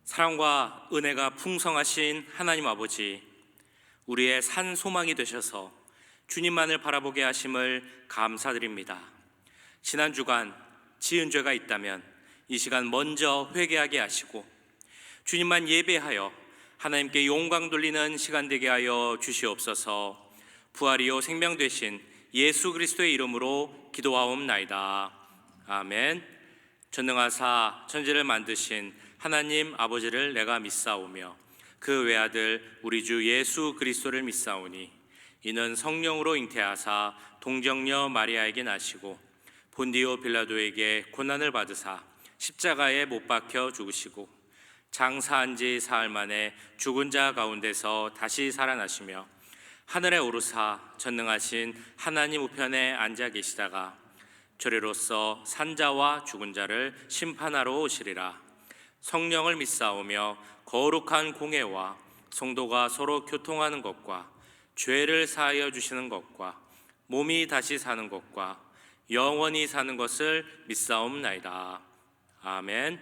사랑과 은혜가 풍성하신 하나님 아버지, 우리의 산 소망이 되셔서 주님만을 바라보게 하심을 감사드립니다. 지난 주간 지은 죄가 있다면 이 시간 먼저 회개하게 하시고 주님만 예배하여 하나님께 영광 돌리는 시간 되게 하여 주시옵소서. 부활이요 생명 되신 예수 그리스도의 이름으로 기도하옵나이다. 아멘. 전능하사 천지를 만드신 하나님 아버지를 내가 믿사오며 그 외아들 우리 주 예수 그리스도를 믿사오니 이는 성령으로 잉태하사 동정녀 마리아에게 나시고 본디오 빌라도에게 고난을 받으사 십자가에 못 박혀 죽으시고 장사한 지 사흘 만에 죽은 자 가운데서 다시 살아나시며 하늘에 오르사 전능하신 하나님 우편에 앉아 계시다가 저리로서 산자와 죽은 자를 심판하러 오시리라. 성령을 믿사오며 거룩한 공회와 성도가 서로 교통하는 것과 죄를 사하여 주시는 것과 몸이 다시 사는 것과 영원히 사는 것을 믿사옵나이다. 아멘.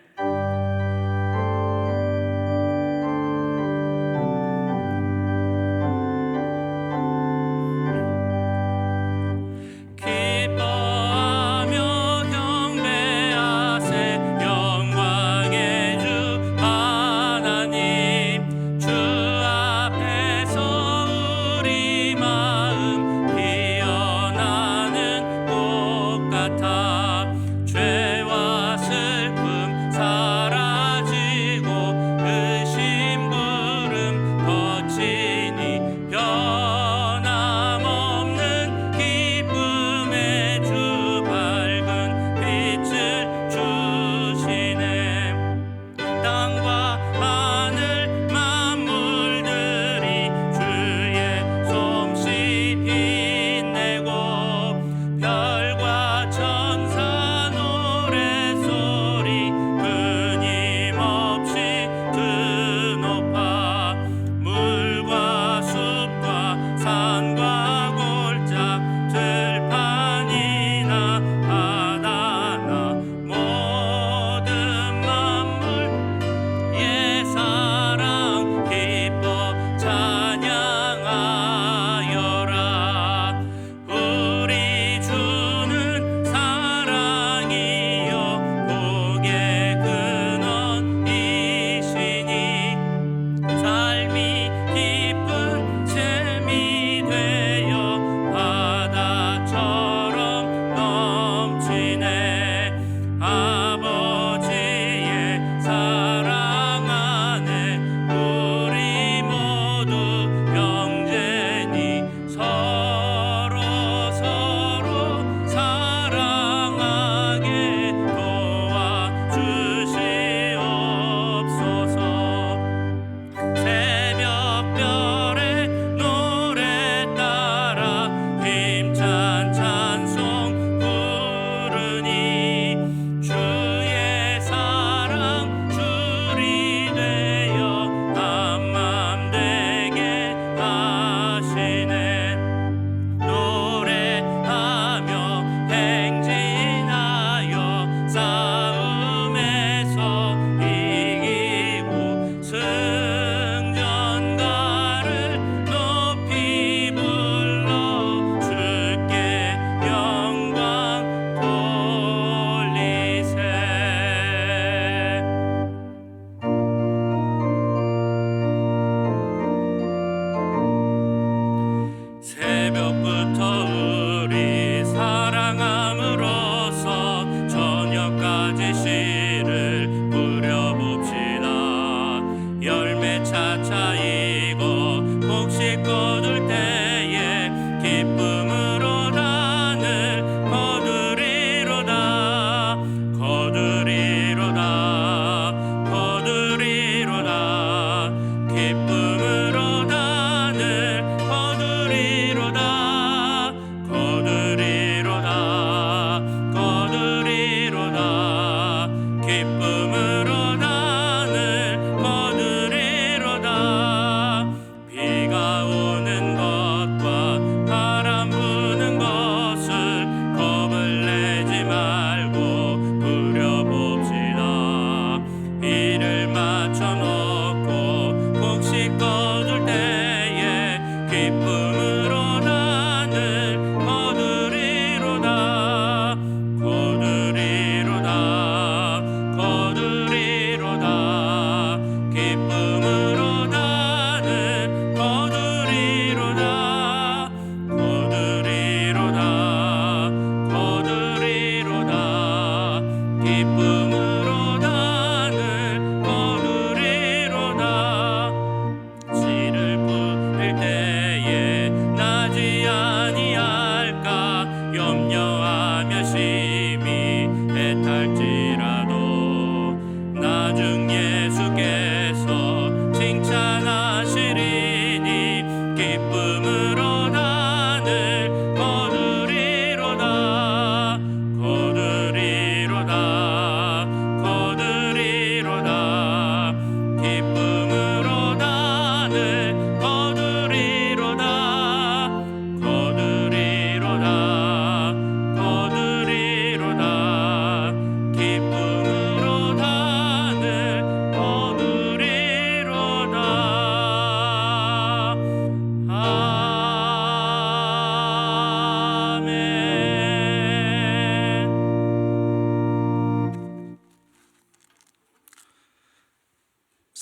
죄와 슬픔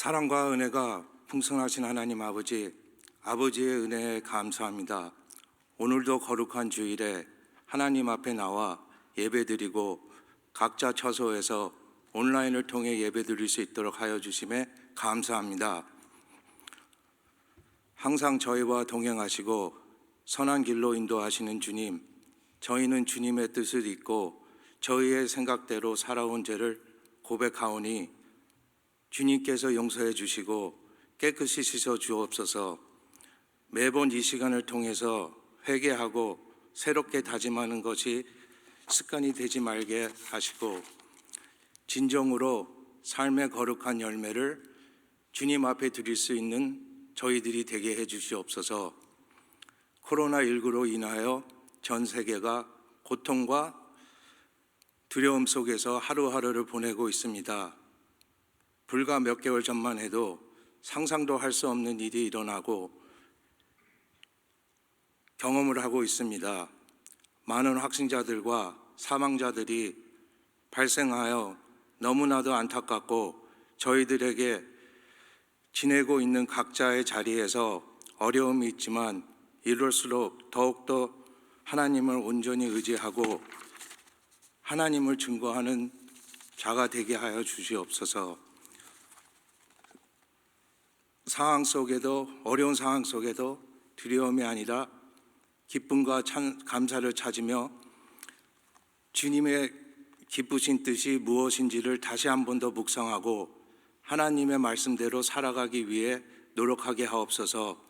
사랑과 은혜가 풍성하신 하나님 아버지, 아버지의 은혜에 감사합니다. 오늘도 거룩한 주일에 하나님 앞에 나와 예배드리고 각자 처소에서 온라인을 통해 예배드릴 수 있도록 하여 주심에 감사합니다. 항상 저희와 동행하시고 선한 길로 인도하시는 주님, 저희는 주님의 뜻을 잊고 저희의 생각대로 살아온 죄를 고백하오니 주님께서 용서해 주시고 깨끗이 씻어 주옵소서. 매번 이 시간을 통해서 회개하고 새롭게 다짐하는 것이 습관이 되지 말게 하시고 진정으로 삶의 거룩한 열매를 주님 앞에 드릴 수 있는 저희들이 되게 해 주시옵소서. 코로나19로 인하여 전 세계가 고통과 두려움 속에서 하루하루를 보내고 있습니다. 불과 몇 개월 전만 해도 상상도 할 수 없는 일이 일어나고 경험을 하고 있습니다. 많은 확진자들과 사망자들이 발생하여 너무나도 안타깝고 저희들에게 지내고 있는 각자의 자리에서 어려움이 있지만 이럴수록 더욱더 하나님을 온전히 의지하고 하나님을 증거하는 자가 되게 하여 주시옵소서. 상황 속에도 어려운 상황 속에도 두려움이 아니라 기쁨과 감사를 찾으며 주님의 기쁘신 뜻이 무엇인지를 다시 한 번 더 묵상하고 하나님의 말씀대로 살아가기 위해 노력하게 하옵소서.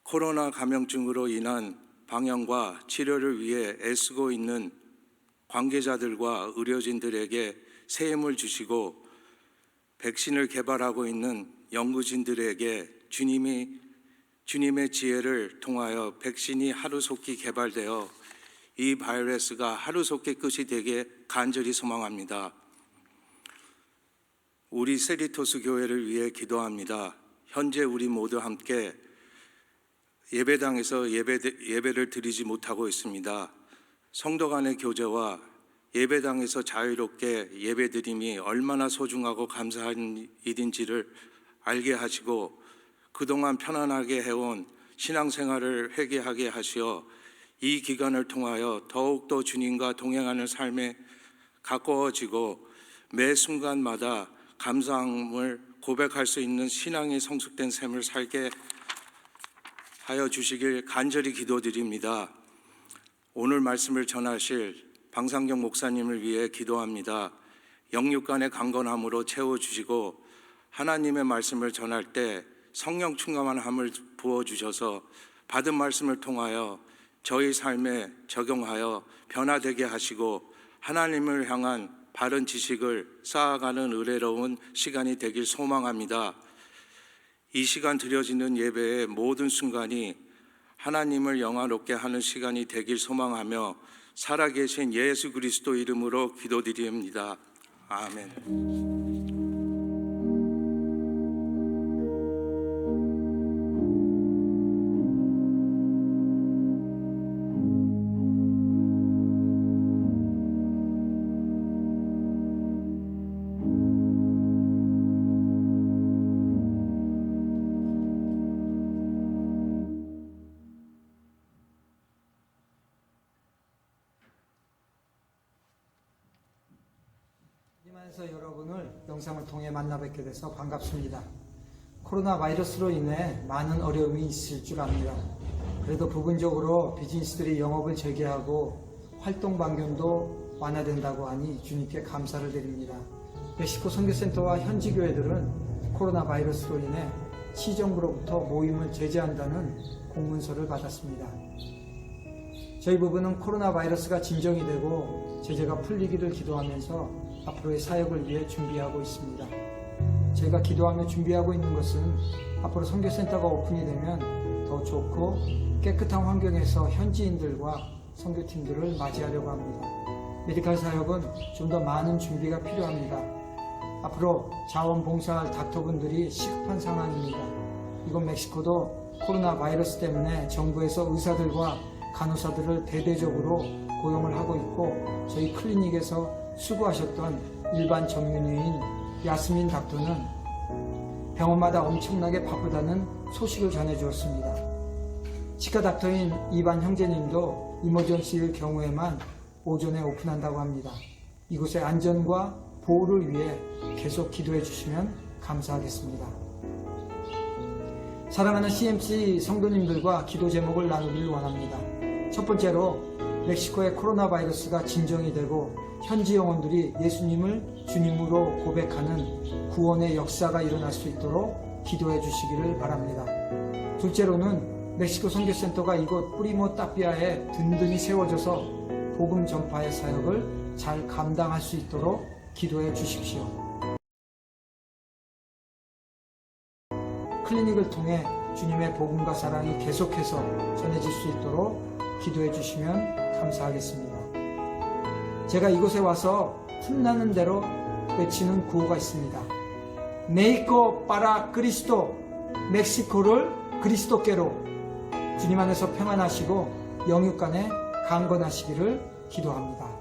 코로나 감염증으로 인한 방역과 치료를 위해 애쓰고 있는 관계자들과 의료진들에게 새 힘을 주시고 백신을 개발하고 있는 연구진들에게 주님의 지혜를 통하여 백신이 하루속히 개발되어 이 바이러스가 하루속히 끝이 되게 간절히 소망합니다. 우리 세리토스 교회를 위해 기도합니다. 현재 우리 모두 함께 예배당에서 예배를 드리지 못하고 있습니다. 성도 간의 교제와 예배당에서 자유롭게 예배드림이 얼마나 소중하고 감사한 일인지를 알게 하시고 그동안 편안하게 해온 신앙생활을 회개하게 하시어 이 기간을 통하여 더욱더 주님과 동행하는 삶에 가까워지고 매 순간마다 감사함을 고백할 수 있는 신앙이 성숙된 삶을 살게 하여 주시길 간절히 기도드립니다. 오늘 말씀을 전하실 방상경 목사님을 위해 기도합니다. 영육간의 강건함으로 채워주시고 하나님의 말씀을 전할 때 성령 충만함을 부어주셔서 받은 말씀을 통하여 저희 삶에 적용하여 변화되게 하시고 하나님을 향한 바른 지식을 쌓아가는 의뢰로운 시간이 되길 소망합니다. 이 시간 드려지는 예배의 모든 순간이 하나님을 영화롭게 하는 시간이 되길 소망하며 살아계신 예수 그리스도 이름으로 기도드립니다. 아멘. 에서 여러분을 영상을 통해 만나 뵙게 돼서 반갑습니다. 코로나 바이러스로 인해 많은 어려움이 있을 줄 압니다. 그래도 부분적으로 비즈니스들이 영업을 재개하고 활동 반경도 완화된다고 하니 주님께 감사를 드립니다. 멕시코 선교센터와 현지 교회들은 코로나 바이러스로 인해 시정부로부터 모임을 제재한다는 공문서를 받았습니다. 저희 부부는 코로나 바이러스가 진정이 되고 제재가 풀리기를 기도하면서 앞으로의 사역을 위해 준비하고 있습니다. 제가 기도하며 준비하고 있는 것은 앞으로 선교센터가 오픈이 되면 더 좋고 깨끗한 환경에서 현지인들과 선교팀들을 맞이하려고 합니다. 메디컬 사역은 좀 더 많은 준비가 필요합니다. 앞으로 자원봉사할 닥터분들이 시급한 상황입니다. 이곳 멕시코도 코로나 바이러스 때문에 정부에서 의사들과 간호사들을 대대적으로 고용을 하고 있고 저희 클리닉에서 수고하셨던 일반 전문의인 야스민 닥터는 병원마다 엄청나게 바쁘다는 소식을 전해주었습니다. 치과 닥터인 이반 형제님도 이머전시일 경우에만 오전에 오픈한다고 합니다. 이곳의 안전과 보호를 위해 계속 기도해 주시면 감사하겠습니다. 사랑하는 CMC 성도님들과 기도 제목을 나누길 원합니다. 첫 번째로 멕시코의 코로나 바이러스가 진정이 되고 현지 영혼들이 예수님을 주님으로 고백하는 구원의 역사가 일어날 수 있도록 기도해 주시기를 바랍니다. 둘째로는 멕시코 선교센터가 이곳 프리모 타피아에 든든히 세워져서 복음 전파의 사역을 잘 감당할 수 있도록 기도해 주십시오. 클리닉을 통해 주님의 복음과 사랑이 계속해서 전해질 수 있도록 기도해 주시면 감사하겠습니다. 제가 이곳에 와서 틈나는 대로 외치는 구호가 있습니다. 메이코 파라 그리스도, 멕시코를 그리스도께로. 주님 안에서 평안하시고 영육간에 강건하시기를 기도합니다.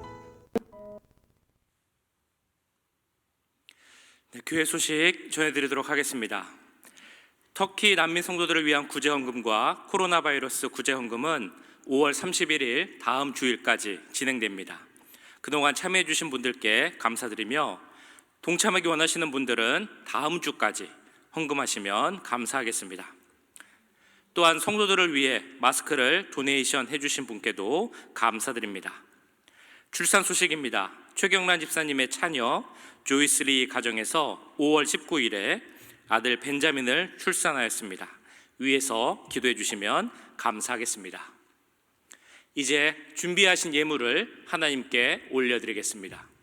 네, 교회 소식 전해드리도록 하겠습니다. 터키 난민 성도들을 위한 구제헌금과 코로나 바이러스 구제헌금은 5월 31일 다음 주일까지 진행됩니다. 그동안 참여해 주신 분들께 감사드리며 동참하기 원하시는 분들은 다음 주까지 헌금하시면 감사하겠습니다. 또한 성도들을 위해 마스크를 도네이션 해주신 분께도 감사드립니다. 출산 소식입니다. 최경란 집사님의 차녀 조이스리 가정에서 5월 19일에 아들 벤자민을 출산하였습니다. 위에서 기도해 주시면 감사하겠습니다. 이제 준비하신 예물을 하나님께 올려드리겠습니다.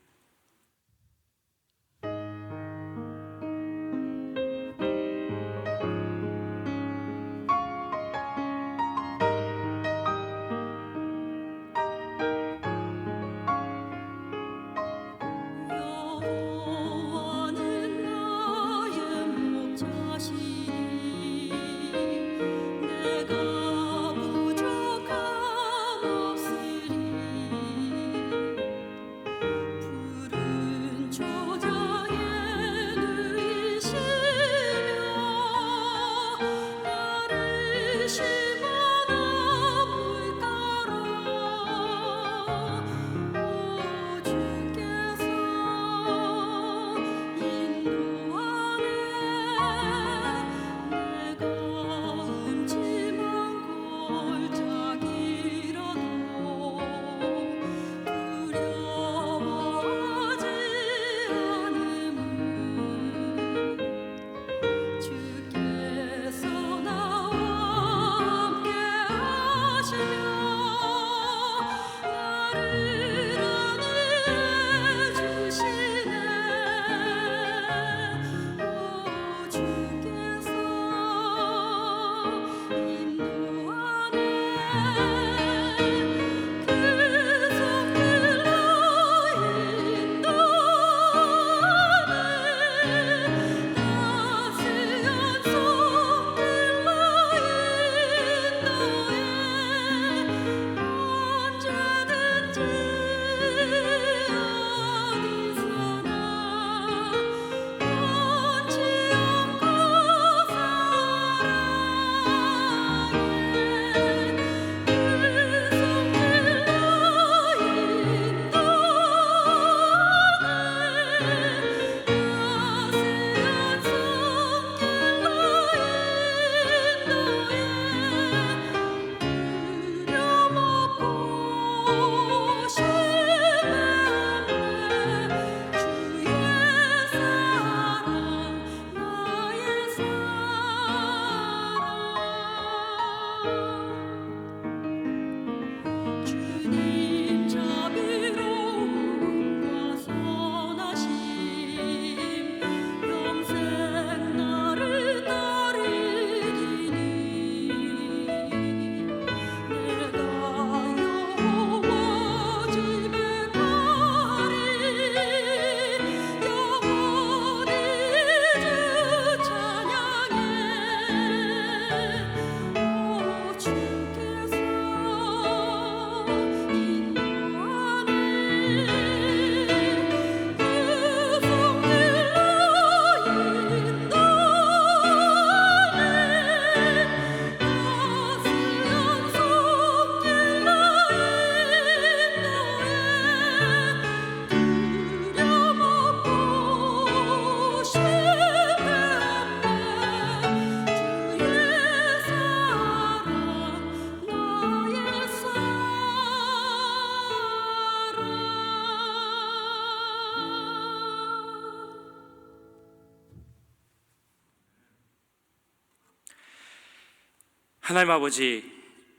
하나님 아버지,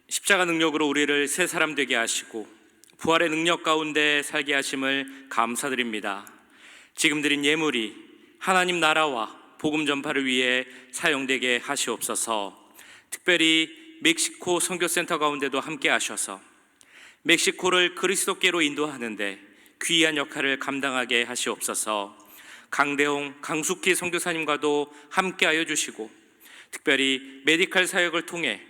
십자가 능력으로 우리를 새 사람 되게 하시고 부활의 능력 가운데 살게 하심을 감사드립니다. 지금 드린 예물이 하나님 나라와 복음 전파를 위해 사용되게 하시옵소서. 특별히 멕시코 선교센터 가운데도 함께 하셔서 멕시코를 그리스도께로 인도하는데 귀한 역할을 감당하게 하시옵소서. 강대홍, 강숙희 선교사님과도 함께하여 주시고 특별히 메디칼 사역을 통해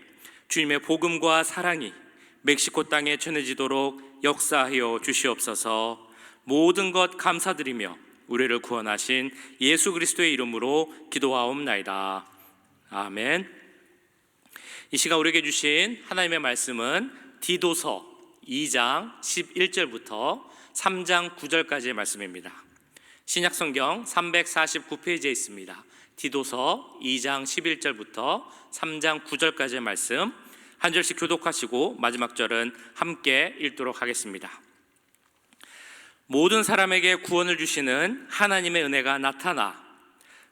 주님의 복음과 사랑이 멕시코 땅에 전해지도록 역사하여 주시옵소서. 모든 것 감사드리며 우리를 구원하신 예수 그리스도의 이름으로 기도하옵나이다. 아멘. 이 시간 우리에게 주신 하나님의 말씀은 디도서 2장 11절부터 3장 9절까지의 말씀입니다. 신약성경 349페이지에 있습니다. 디도서 2장 11절부터 3장 9절까지의 말씀 한 절씩 교독하시고 마지막 절은 함께 읽도록 하겠습니다. 모든 사람에게 구원을 주시는 하나님의 은혜가 나타나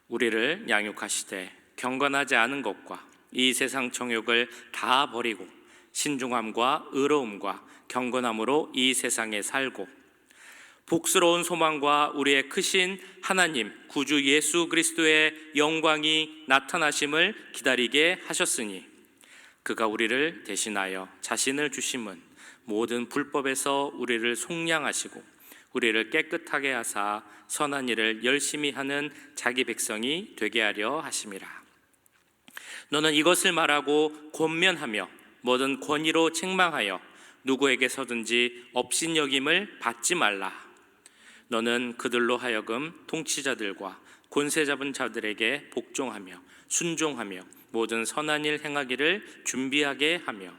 우리를 양육하시되 경건하지 않은 것과 이 세상 정욕을 다 버리고 신중함과 의로움과 경건함으로 이 세상에 살고 복스러운 소망과 우리의 크신 하나님 구주 예수 그리스도의 영광이 나타나심을 기다리게 하셨으니 그가 우리를 대신하여 자신을 주심은 모든 불법에서 우리를 속량하시고 우리를 깨끗하게 하사 선한 일을 열심히 하는 자기 백성이 되게 하려 하심이라. 너는 이것을 말하고 권면하며 모든 권위로 책망하여 누구에게서든지 업신여김을 받지 말라. 너는 그들로 하여금 통치자들과 권세 잡은 자들에게 복종하며 순종하며 모든 선한 일 행하기를 준비하게 하며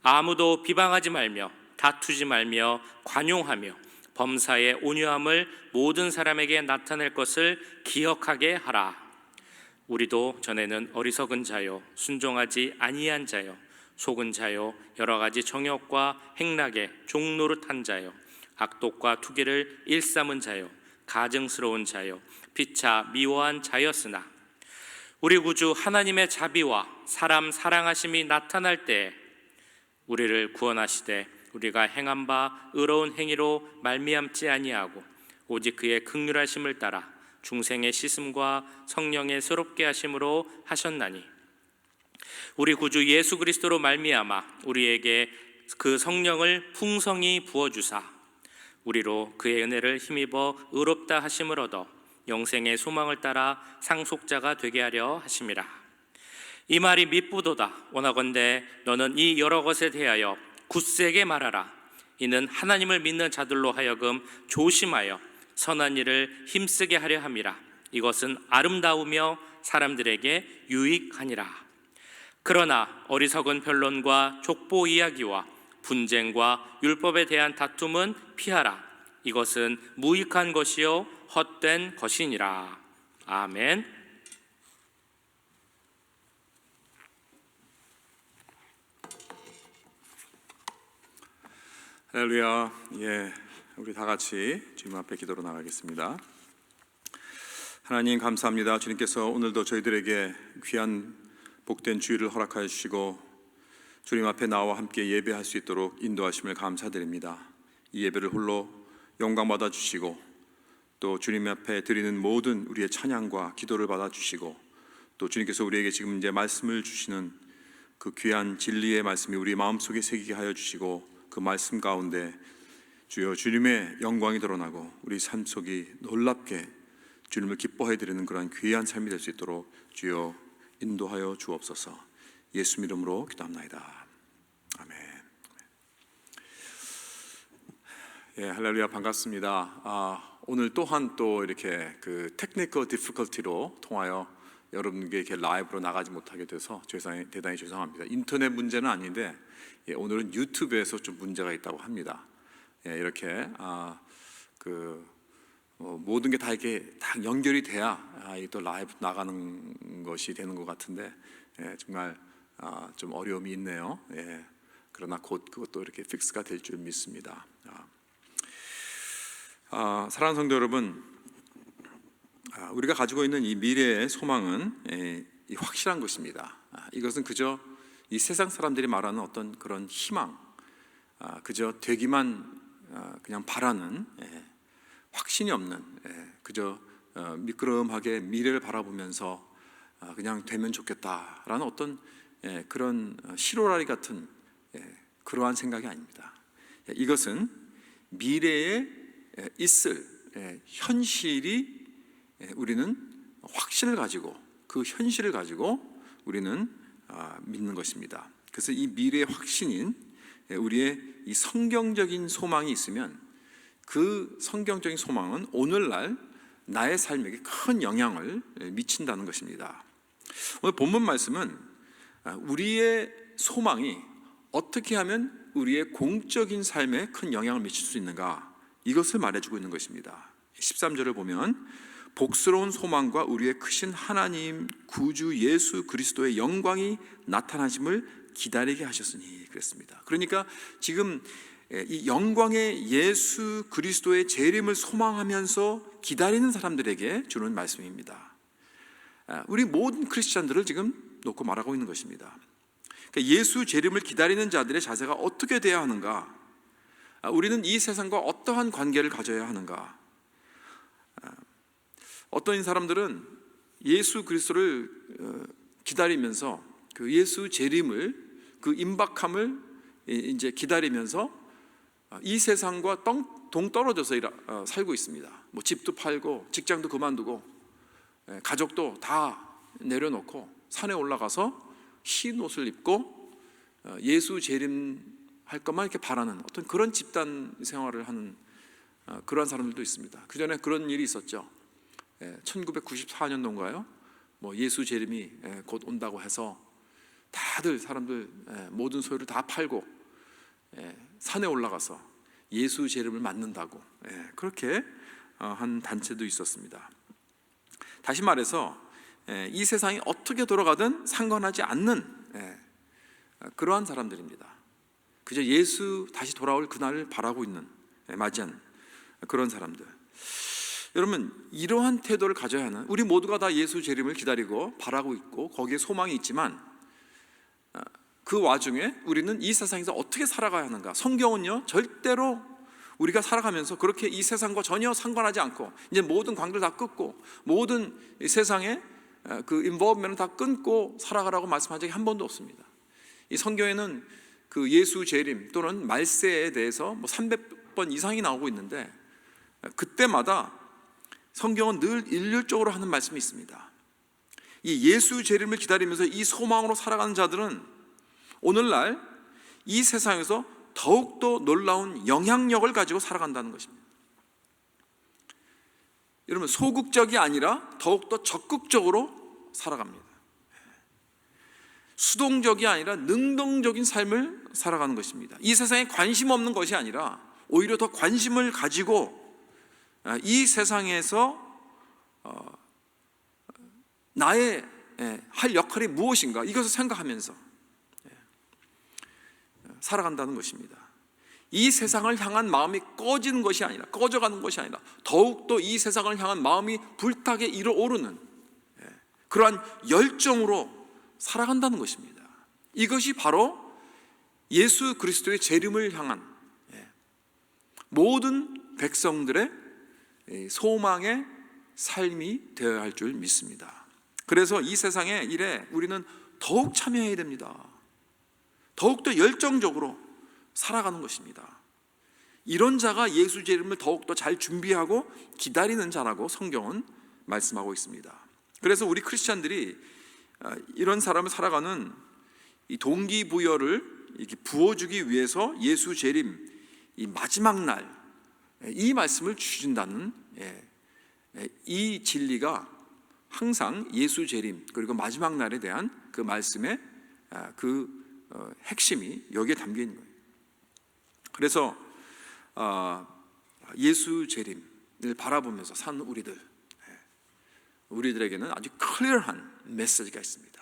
아무도 비방하지 말며 다투지 말며 관용하며 범사의 온유함을 모든 사람에게 나타낼 것을 기억하게 하라. 우리도 전에는 어리석은 자요 순종하지 아니한 자요 속은 자요 여러 가지 정욕과 행락에 종노릇한 자요 악독과 투기를 일삼은 자요 가증스러운 자요 피차 미워한 자였으나 우리 구주 하나님의 자비와 사람 사랑하심이 나타날 때 우리를 구원하시되 우리가 행한 바 의로운 행위로 말미암지 아니하고 오직 그의 긍휼하심을 따라 중생의 씻음과 성령의 새롭게 하심으로 하셨나니 우리 구주 예수 그리스도로 말미암아 우리에게 그 성령을 풍성히 부어주사 우리로 그의 은혜를 힘입어 의롭다 하심을 얻어 영생의 소망을 따라 상속자가 되게 하려 하심이라. 이 말이 미쁘도다. 원하건대 너는 이 여러 것에 대하여 굳세게 말하라. 이는 하나님을 믿는 자들로 하여금 조심하여 선한 일을 힘쓰게 하려 함이라. 이것은 아름다우며 사람들에게 유익하니라. 그러나 어리석은 변론과 족보 이야기와 분쟁과 율법에 대한 다툼은 피하라. 이것은 무익한 것이요 헛된 것이니라. 아멘. 할렐루야. 우리 다 같이 주님 앞에 기도로 나가겠습니다. 하나님 감사합니다. 주님께서 오늘도 저희들에게 귀한 복된 주일을 허락하여 주시고 주님 앞에 나와 함께 예배할 수 있도록 인도하심을 감사드립니다. 이 예배를 홀로 영광 받아 주시고 또 주님 앞에 드리는 모든 우리의 찬양과 기도를 받아 주시고 또 주님께서 우리에게 지금 이제 말씀을 주시는 그 귀한 진리의 말씀이 우리 마음속에 새기게 하여 주시고 그 말씀 가운데 주여 주님의 영광이 드러나고 우리 삶 속이 놀랍게 주님을 기뻐해 드리는 그러한 귀한 삶이 될 수 있도록 주여 인도하여 주옵소서. 예수 이름으로 기도합나이다. 아멘. 할렐루야. 반갑습니다. 오늘 또한 또 이렇게 그 테크니컬 디피컬티로 통하여 여러분께 이렇게 라이브로 나가지 못하게 돼서 대단히 죄송합니다. 인터넷 문제는 아닌데 오늘은 유튜브에서 좀 문제가 있다고 합니다. 이렇게 모든 게 다 이렇게 다 연결이 돼야 또 라이브 나가는 것이 되는 것 같은데 정말 좀 어려움이 있네요. 그러나 곧 그것도 이렇게 픽스가 될 줄 믿습니다. 사랑하는 성도 여러분, 우리가 가지고 있는 이 미래의 소망은 이 확실한 것입니다. 이것은 그저 이 세상 사람들이 말하는 어떤 그런 희망, 그저 되기만 그냥 바라는 확신이 없는 그저 미끄럼하게 미래를 바라보면서 그냥 되면 좋겠다라는 어떤 그런 시로라리 같은 그러한 생각이 아닙니다. 이것은 미래에 있을 현실이 우리는 확신을 가지고 그 현실을 가지고 우리는 믿는 것입니다. 그래서 이 미래의 확신인 우리의 이 성경적인 소망이 있으면 그 성경적인 소망은 오늘날 나의 삶에게 큰 영향을 미친다는 것입니다. 오늘 본문 말씀은 우리의 소망이 어떻게 하면 우리의 공적인 삶에 큰 영향을 미칠 수 있는가, 이것을 말해주고 있는 것입니다. 13절을 보면 복스러운 소망과 우리의 크신 하나님 구주 예수 그리스도의 영광이 나타나심을 기다리게 하셨으니 그랬습니다. 그러니까 지금 이 영광의 예수 그리스도의 재림을 소망하면서 기다리는 사람들에게 주는 말씀입니다. 우리 모든 크리스찬들을 지금 놓고 말하고 있는 것입니다. 그러니까 예수 재림을 기다리는 자들의 자세가 어떻게 되어야 하는가? 우리는 이 세상과 어떠한 관계를 가져야 하는가? 어떤 사람들은 예수 그리스도를 기다리면서 그 예수 재림을, 그 임박함을 이제 기다리면서 이 세상과 동떨어져서 살고 있습니다. 뭐 집도 팔고 직장도 그만두고 가족도 다 내려놓고 산에 올라가서 흰 옷을 입고 예수 재림할 것만 이렇게 바라는 어떤 그런 집단 생활을 하는 그러한 사람들도 있습니다. 그 전에 그런 일이 있었죠. 1994년도인가요? 뭐 예수 재림이 곧 온다고 해서 다들 사람들 모든 소유를 다 팔고 산에 올라가서 예수 재림을 맞는다고 그렇게 한 단체도 있었습니다. 다시 말해서 이 세상이 어떻게 돌아가든 상관하지 않는 그러한 사람들입니다. 그저 예수 다시 돌아올 그날을 바라고 있는, 맞이하는 그런 사람들. 여러분, 이러한 태도를 가져야 하는, 우리 모두가 다 예수 재림을 기다리고 바라고 있고 거기에 소망이 있지만 그 와중에 우리는 이 세상에서 어떻게 살아가야 하는가? 성경은요 절대로 우리가 살아가면서 그렇게 이 세상과 전혀 상관하지 않고 이제 모든 관계를 다 끊고 모든 세상의 그 인볼브먼을 다 끊고 살아가라고 말씀한 적이 한 번도 없습니다. 이 성경에는 그 예수 재림 또는 말세에 대해서 뭐 300번 이상이 나오고 있는데 그때마다 성경은 늘 일률적으로 하는 말씀이 있습니다. 이 예수 재림을 기다리면서 이 소망으로 살아가는 자들은 오늘날 이 세상에서 더욱더 놀라운 영향력을 가지고 살아간다는 것입니다. 여러분, 소극적이 아니라 더욱더 적극적으로 살아갑니다. 수동적이 아니라 능동적인 삶을 살아가는 것입니다. 이 세상에 관심 없는 것이 아니라 오히려 더 관심을 가지고 이 세상에서 나의 할 역할이 무엇인가 이것을 생각하면서 살아간다는 것입니다. 이 세상을 향한 마음이 꺼지는 것이 아니라, 꺼져가는 것이 아니라 더욱더 이 세상을 향한 마음이 불타게 일어오르는 그러한 열정으로 살아간다는 것입니다. 이것이 바로 예수 그리스도의 재림을 향한 모든 백성들의 소망의 삶이 되어야 할 줄 믿습니다. 그래서 이 세상의 일에 우리는 더욱 참여해야 됩니다. 더욱더 열정적으로 살아가는 것입니다. 이런 자가 예수 재림을 더욱더 잘 준비하고 기다리는 자라고 성경은 말씀하고 있습니다. 그래서 우리 크리스찬들이 이런 사람을 살아가는 이 동기부여를 이렇게 부어주기 위해서 예수 재림 이 마지막 날 이 말씀을 주신다는 이 진리가 항상 예수 재림 그리고 마지막 날에 대한 그 말씀의 그 핵심이 여기에 담겨 있는 거예요. 그래서 예수 재림을 바라보면서 사는 우리들에게는 아주 클리어한 메시지가 있습니다.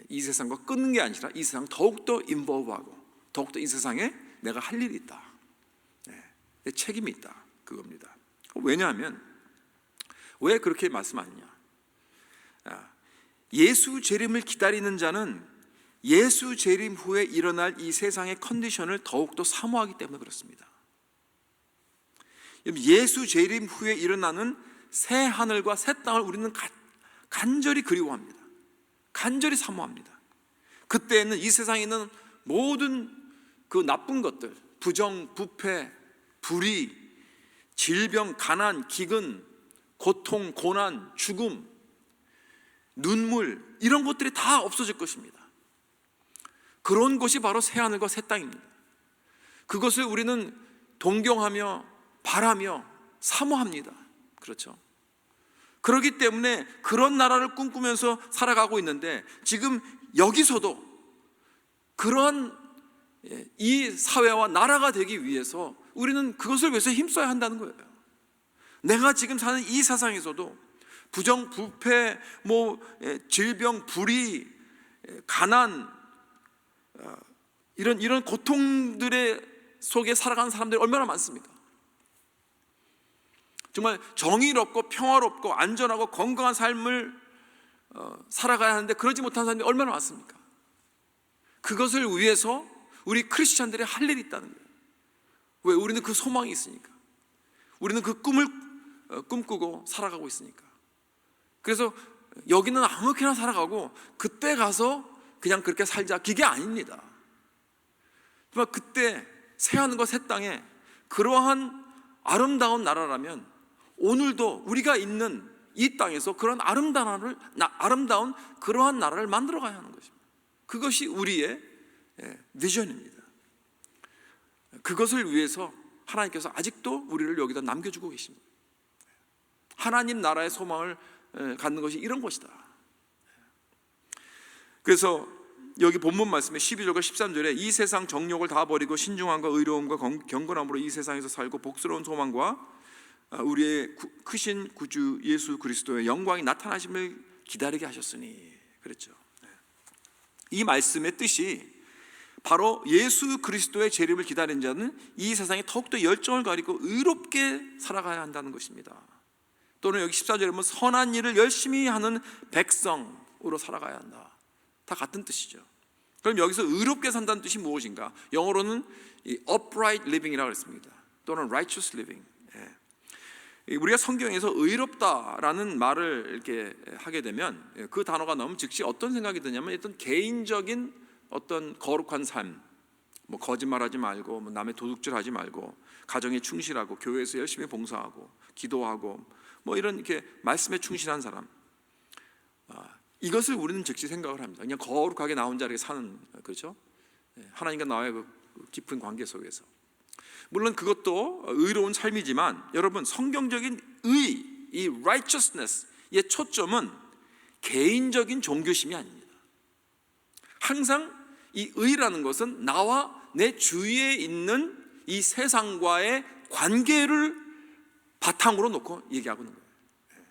이 세상과 끊는 게 아니라 이 세상 더욱더 인볼브하고 더욱더 이 세상에 내가 할 일이 있다, 내 책임이 있다, 그겁니다. 왜냐하면 왜 그렇게 말씀하느냐? 예수 재림을 기다리는 자는 예수 재림 후에 일어날 이 세상의 컨디션을 더욱더 사모하기 때문에 그렇습니다. 예수 재림 후에 일어나는 새 하늘과 새 땅을 우리는 간절히 그리워합니다. 간절히 사모합니다. 그때에는 이 세상에 있는 모든 그 나쁜 것들, 부정, 부패, 불의, 질병, 가난, 기근, 고통, 고난, 죽음, 눈물, 이런 것들이 다 없어질 것입니다. 그런 것이 바로 새하늘과 새 땅입니다. 그것을 우리는 동경하며 바라며 사모합니다. 그렇죠? 그렇기 때문에 그런 나라를 꿈꾸면서 살아가고 있는데, 지금 여기서도 그런 이 사회와 나라가 되기 위해서 우리는 그것을 위해서 힘써야 한다는 거예요. 내가 지금 사는 이 세상에서도 부정, 부패, 질병, 불의, 가난, 이런 고통들의 속에 살아가는 사람들이 얼마나 많습니까? 정말 정의롭고 평화롭고 안전하고 건강한 삶을 살아가야 하는데 그러지 못한 사람들이 얼마나 많습니까? 그것을 위해서 우리 크리스찬들이 할 일이 있다는 거예요. 왜? 우리는 그 소망이 있으니까. 우리는 그 꿈을 꿈꾸고 살아가고 있으니까. 그래서 여기는 아무렇게나 살아가고 그때 가서 그냥 그렇게 살자, 그게 아닙니다. 정말 그때 새하늘과 새 땅에 그러한 아름다운 나라라면 오늘도 우리가 있는 이 땅에서 그런 아름다운 그러한 나라를 만들어 가야 하는 것입니다. 그것이 우리의 비전입니다. 그것을 위해서 하나님께서 아직도 우리를 여기다 남겨주고 계십니다. 하나님 나라의 소망을 갖는 것이 이런 것이다. 그래서 여기 본문 말씀에 12절과 13절에 이 세상 정욕을 다 버리고 신중함과 의로움과 경건함으로 이 세상에서 살고 복스러운 소망과 우리의 크신 구주 예수 그리스도의 영광이 나타나심을 기다리게 하셨으니 그랬죠. 이 말씀의 뜻이 바로 예수 그리스도의 재림을 기다리는 자는 이 세상에 더욱더 열정을 가리고 의롭게 살아가야 한다는 것입니다. 또는 여기 14절에 보면 선한 일을 열심히 하는 백성으로 살아가야 한다. 다 같은 뜻이죠. 그럼 여기서 의롭게 산다는 뜻이 무엇인가? 영어로는 upright living이라고 했습니다. 또는 righteous living. 우리가 성경에서 의롭다라는 말을 이렇게 하게 되면 그 단어가 나오면 즉시 어떤 생각이 드냐면 어떤 개인적인 어떤 거룩한 삶, 거짓말하지 말고 남의 도둑질하지 말고 가정에 충실하고 교회에서 열심히 봉사하고 기도하고 이런 이렇게 말씀에 충실한 사람, 이것을 우리는 즉시 생각을 합니다. 그냥 거룩하게 나 혼자 이렇게 사는, 그렇죠? 하나님과 나와의 그 깊은 관계 속에서. 물론 그것도 의로운 삶이지만 여러분, 성경적인 의, 이 righteousness의 초점은 개인적인 종교심이 아닙니다. 항상 이 의라는 것은 나와 내 주위에 있는 이 세상과의 관계를 바탕으로 놓고 얘기하고 있는 거예요.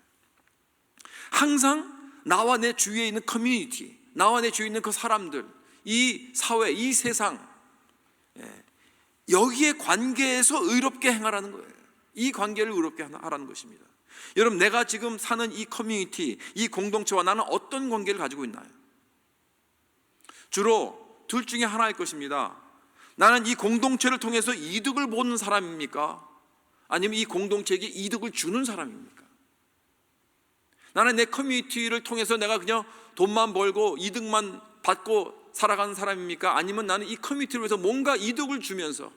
항상 나와 내 주위에 있는 커뮤니티, 나와 내 주위에 있는 그 사람들, 이 사회, 이 세상, 여기에 관계에서 의롭게 행하라는 거예요. 이 관계를 의롭게 하라는 것입니다. 여러분, 내가 지금 사는 이 커뮤니티, 이 공동체와 나는 어떤 관계를 가지고 있나요? 주로 둘 중에 하나일 것입니다. 나는 이 공동체를 통해서 이득을 보는 사람입니까? 아니면 이 공동체에게 이득을 주는 사람입니까? 나는 내 커뮤니티를 통해서 내가 그냥 돈만 벌고 이득만 받고 살아가는 사람입니까? 아니면 나는 이 커뮤니티를 위해서 뭔가 이득을 주면서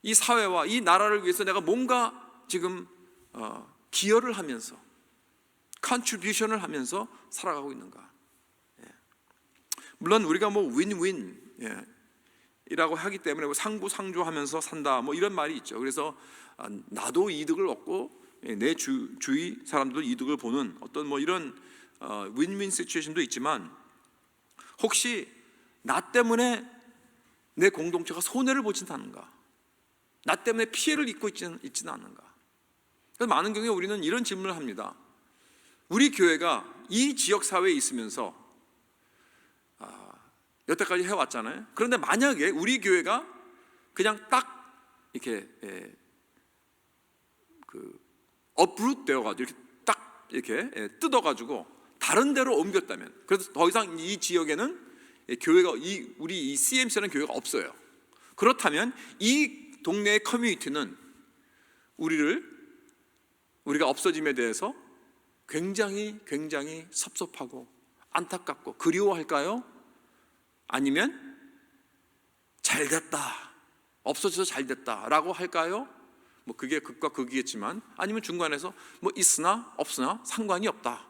이 사회와 이 나라를 위해서 내가 뭔가 지금 기여를 하면서 컨트리뷰션을 하면서 살아가고 있는가? 물론 우리가 윈윈 이라고 하기 때문에 상부상조하면서 산다 이런 말이 있죠. 그래서 나도 이득을 얻고 내 주위 사람들도 이득을 보는 어떤 이런 윈윈 시츄에이션도 있지만, 혹시 나 때문에 내 공동체가 손해를 보진 않는가? 나 때문에 피해를 입고 있지는 않는가? 그래서 많은 경우에 우리는 이런 질문을 합니다. 우리 교회가 이 지역 사회에 있으면서 여태까지 해왔잖아요. 그런데 만약에 우리 교회가 그냥 딱 이렇게 uproot 되어가지고 이렇게 딱 이렇게 뜯어가지고 다른 데로 옮겼다면, 그래서 더 이상 이 지역에는 교회가 우리 이 CMC라는 교회가 없어요. 그렇다면 이 동네의 커뮤니티는 우리가 없어짐에 대해서 굉장히 섭섭하고 안타깝고 그리워할까요? 아니면 잘됐다, 없어져서 잘됐다라고 할까요? 뭐 그게 극과 극이겠지만, 아니면 중간에서 뭐 있으나 없으나 상관이 없다,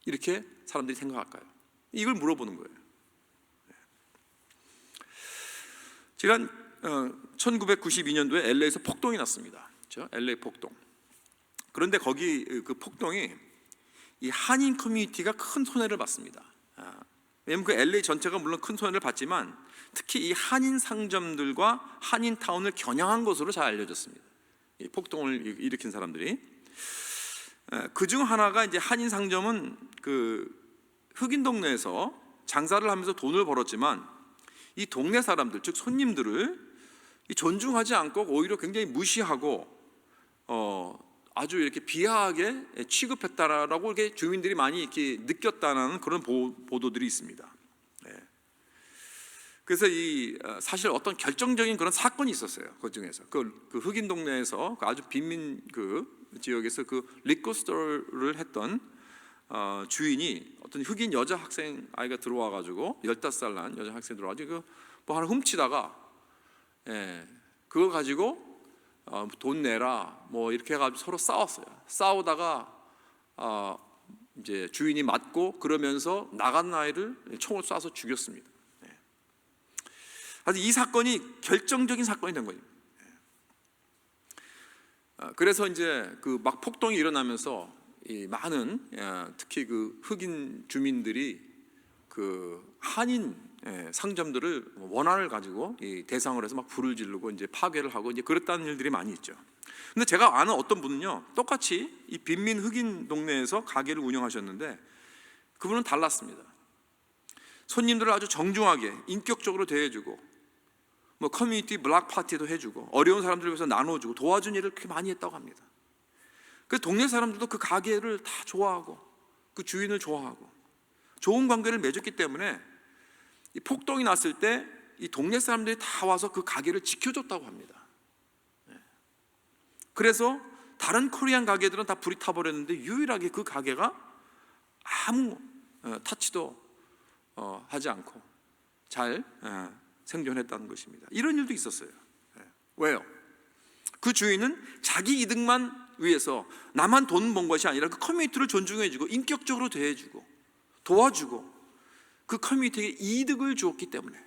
이렇게 사람들이 생각할까요? 이걸 물어보는 거예요. 지난 1992년도에 LA에서 폭동이 났습니다. 그렇죠? LA 폭동. 그런데 거기 그 폭동이 이 한인 커뮤니티가 큰 손해를 봤습니다. 왜냐하면 그 LA 전체가 물론 큰 손해를 봤지만 특히 이 한인 상점들과 한인 타운을 겨냥한 것으로 잘 알려졌습니다. 이 폭동을 일으킨 사람들이. 그 중 하나가 이제 한인 상점은 그 흑인 동네에서 장사를 하면서 돈을 벌었지만 이 동네 사람들, 즉 손님들을 존중하지 않고 오히려 굉장히 무시하고 아주 이렇게 비하하게 취급했다라고 이렇게 주민들이 많이 이렇게 느꼈다는 그런 보도들이 있습니다. 그래서 사실 어떤 결정적인 그런 사건이 있었어요. 그 중에서 그 흑인 동네에서 그 아주 빈민 그 지역에서 그 리코스토어를 했던 주인이 어떤 흑인 여자 학생 아이가 들어와 가지고 15살 난 여자 학생 들어와 가지고 뭐 하나 훔치다가 그거 가지고 돈 내라 뭐 이렇게 해가지고 서로 싸웠어요. 싸우다가 이제 주인이 맞고 그러면서 나간 아이를 총을 쏴서 죽였습니다. 아주 이 사건이 결정적인 사건이 된 거예요. 그래서 이제 그 막 폭동이 일어나면서 이 많은 특히 그 흑인 주민들이 그 한인 상점들을 원한을 가지고 이 대상을 해서 막 불을 지르고 이제 파괴를 하고 이제 그랬다는 일들이 많이 있죠. 근데 제가 아는 어떤 분은요, 똑같이 이 빈민 흑인 동네에서 가게를 운영하셨는데 그분은 달랐습니다. 손님들을 아주 정중하게 인격적으로 대해주고 뭐 커뮤니티 블락 파티도 해주고 어려운 사람들을 위해서 나눠주고 도와준 일을 그렇게 많이 했다고 합니다. 그 동네 사람들도 그 가게를 다 좋아하고 그 주인을 좋아하고 좋은 관계를 맺었기 때문에 이 폭동이 났을 때 이 동네 사람들이 다 와서 그 가게를 지켜줬다고 합니다. 그래서 다른 코리안 가게들은 다 불이 타버렸는데 유일하게 그 가게가 아무 타치도 하지 않고 잘 생존했다는 것입니다. 이런 일도 있었어요. 왜요? 그 주인은 자기 이득만 위해서 나만 돈 번 것이 아니라 그 커뮤니티를 존중해주고 인격적으로 대해주고 도와주고 그 커뮤니티에게 이득을 주었기 때문에.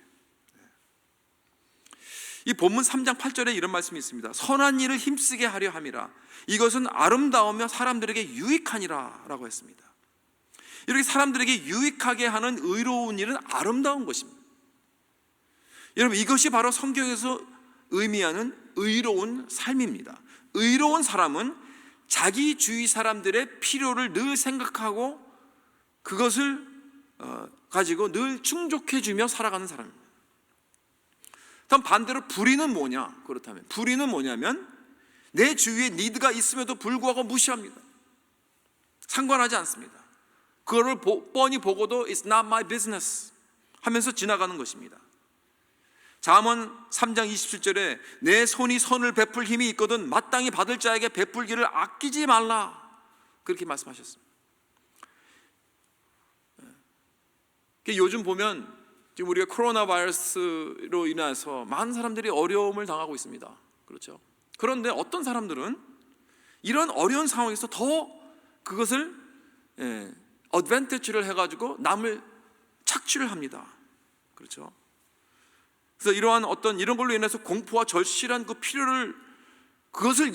이 본문 3장 8절에 이런 말씀이 있습니다. 선한 일을 힘쓰게 하려 함이라 이것은 아름다우며 사람들에게 유익하니라 라고 했습니다. 이렇게 사람들에게 유익하게 하는 의로운 일은 아름다운 것입니다. 여러분, 이것이 바로 성경에서 의미하는 의로운 삶입니다. 의로운 사람은 자기 주위 사람들의 필요를 늘 생각하고 그것을 가지고 늘 충족해주며 살아가는 사람입니다. 그럼 반대로 불의는 뭐냐? 그렇다면 불의는 뭐냐면 내 주위에 니드가 있음에도 불구하고 무시합니다. 상관하지 않습니다. 그거를 뻔히 보고도 It's not my business 하면서 지나가는 것입니다. 잠언 3장 27절에 내 손이 선을 베풀 힘이 있거든 마땅히 받을 자에게 베풀기를 아끼지 말라 그렇게 말씀하셨습니다. 요즘 보면 지금 우리가 코로나 바이러스로 인해서 많은 사람들이 어려움을 당하고 있습니다. 그렇죠? 그런데 어떤 사람들은 이런 어려운 상황에서 더 그것을 어드밴티지를 해가지고 남을 착취를 합니다. 그렇죠? 그래서 이러한 이런 걸로 인해서 공포와 절실한 그 필요를 그것을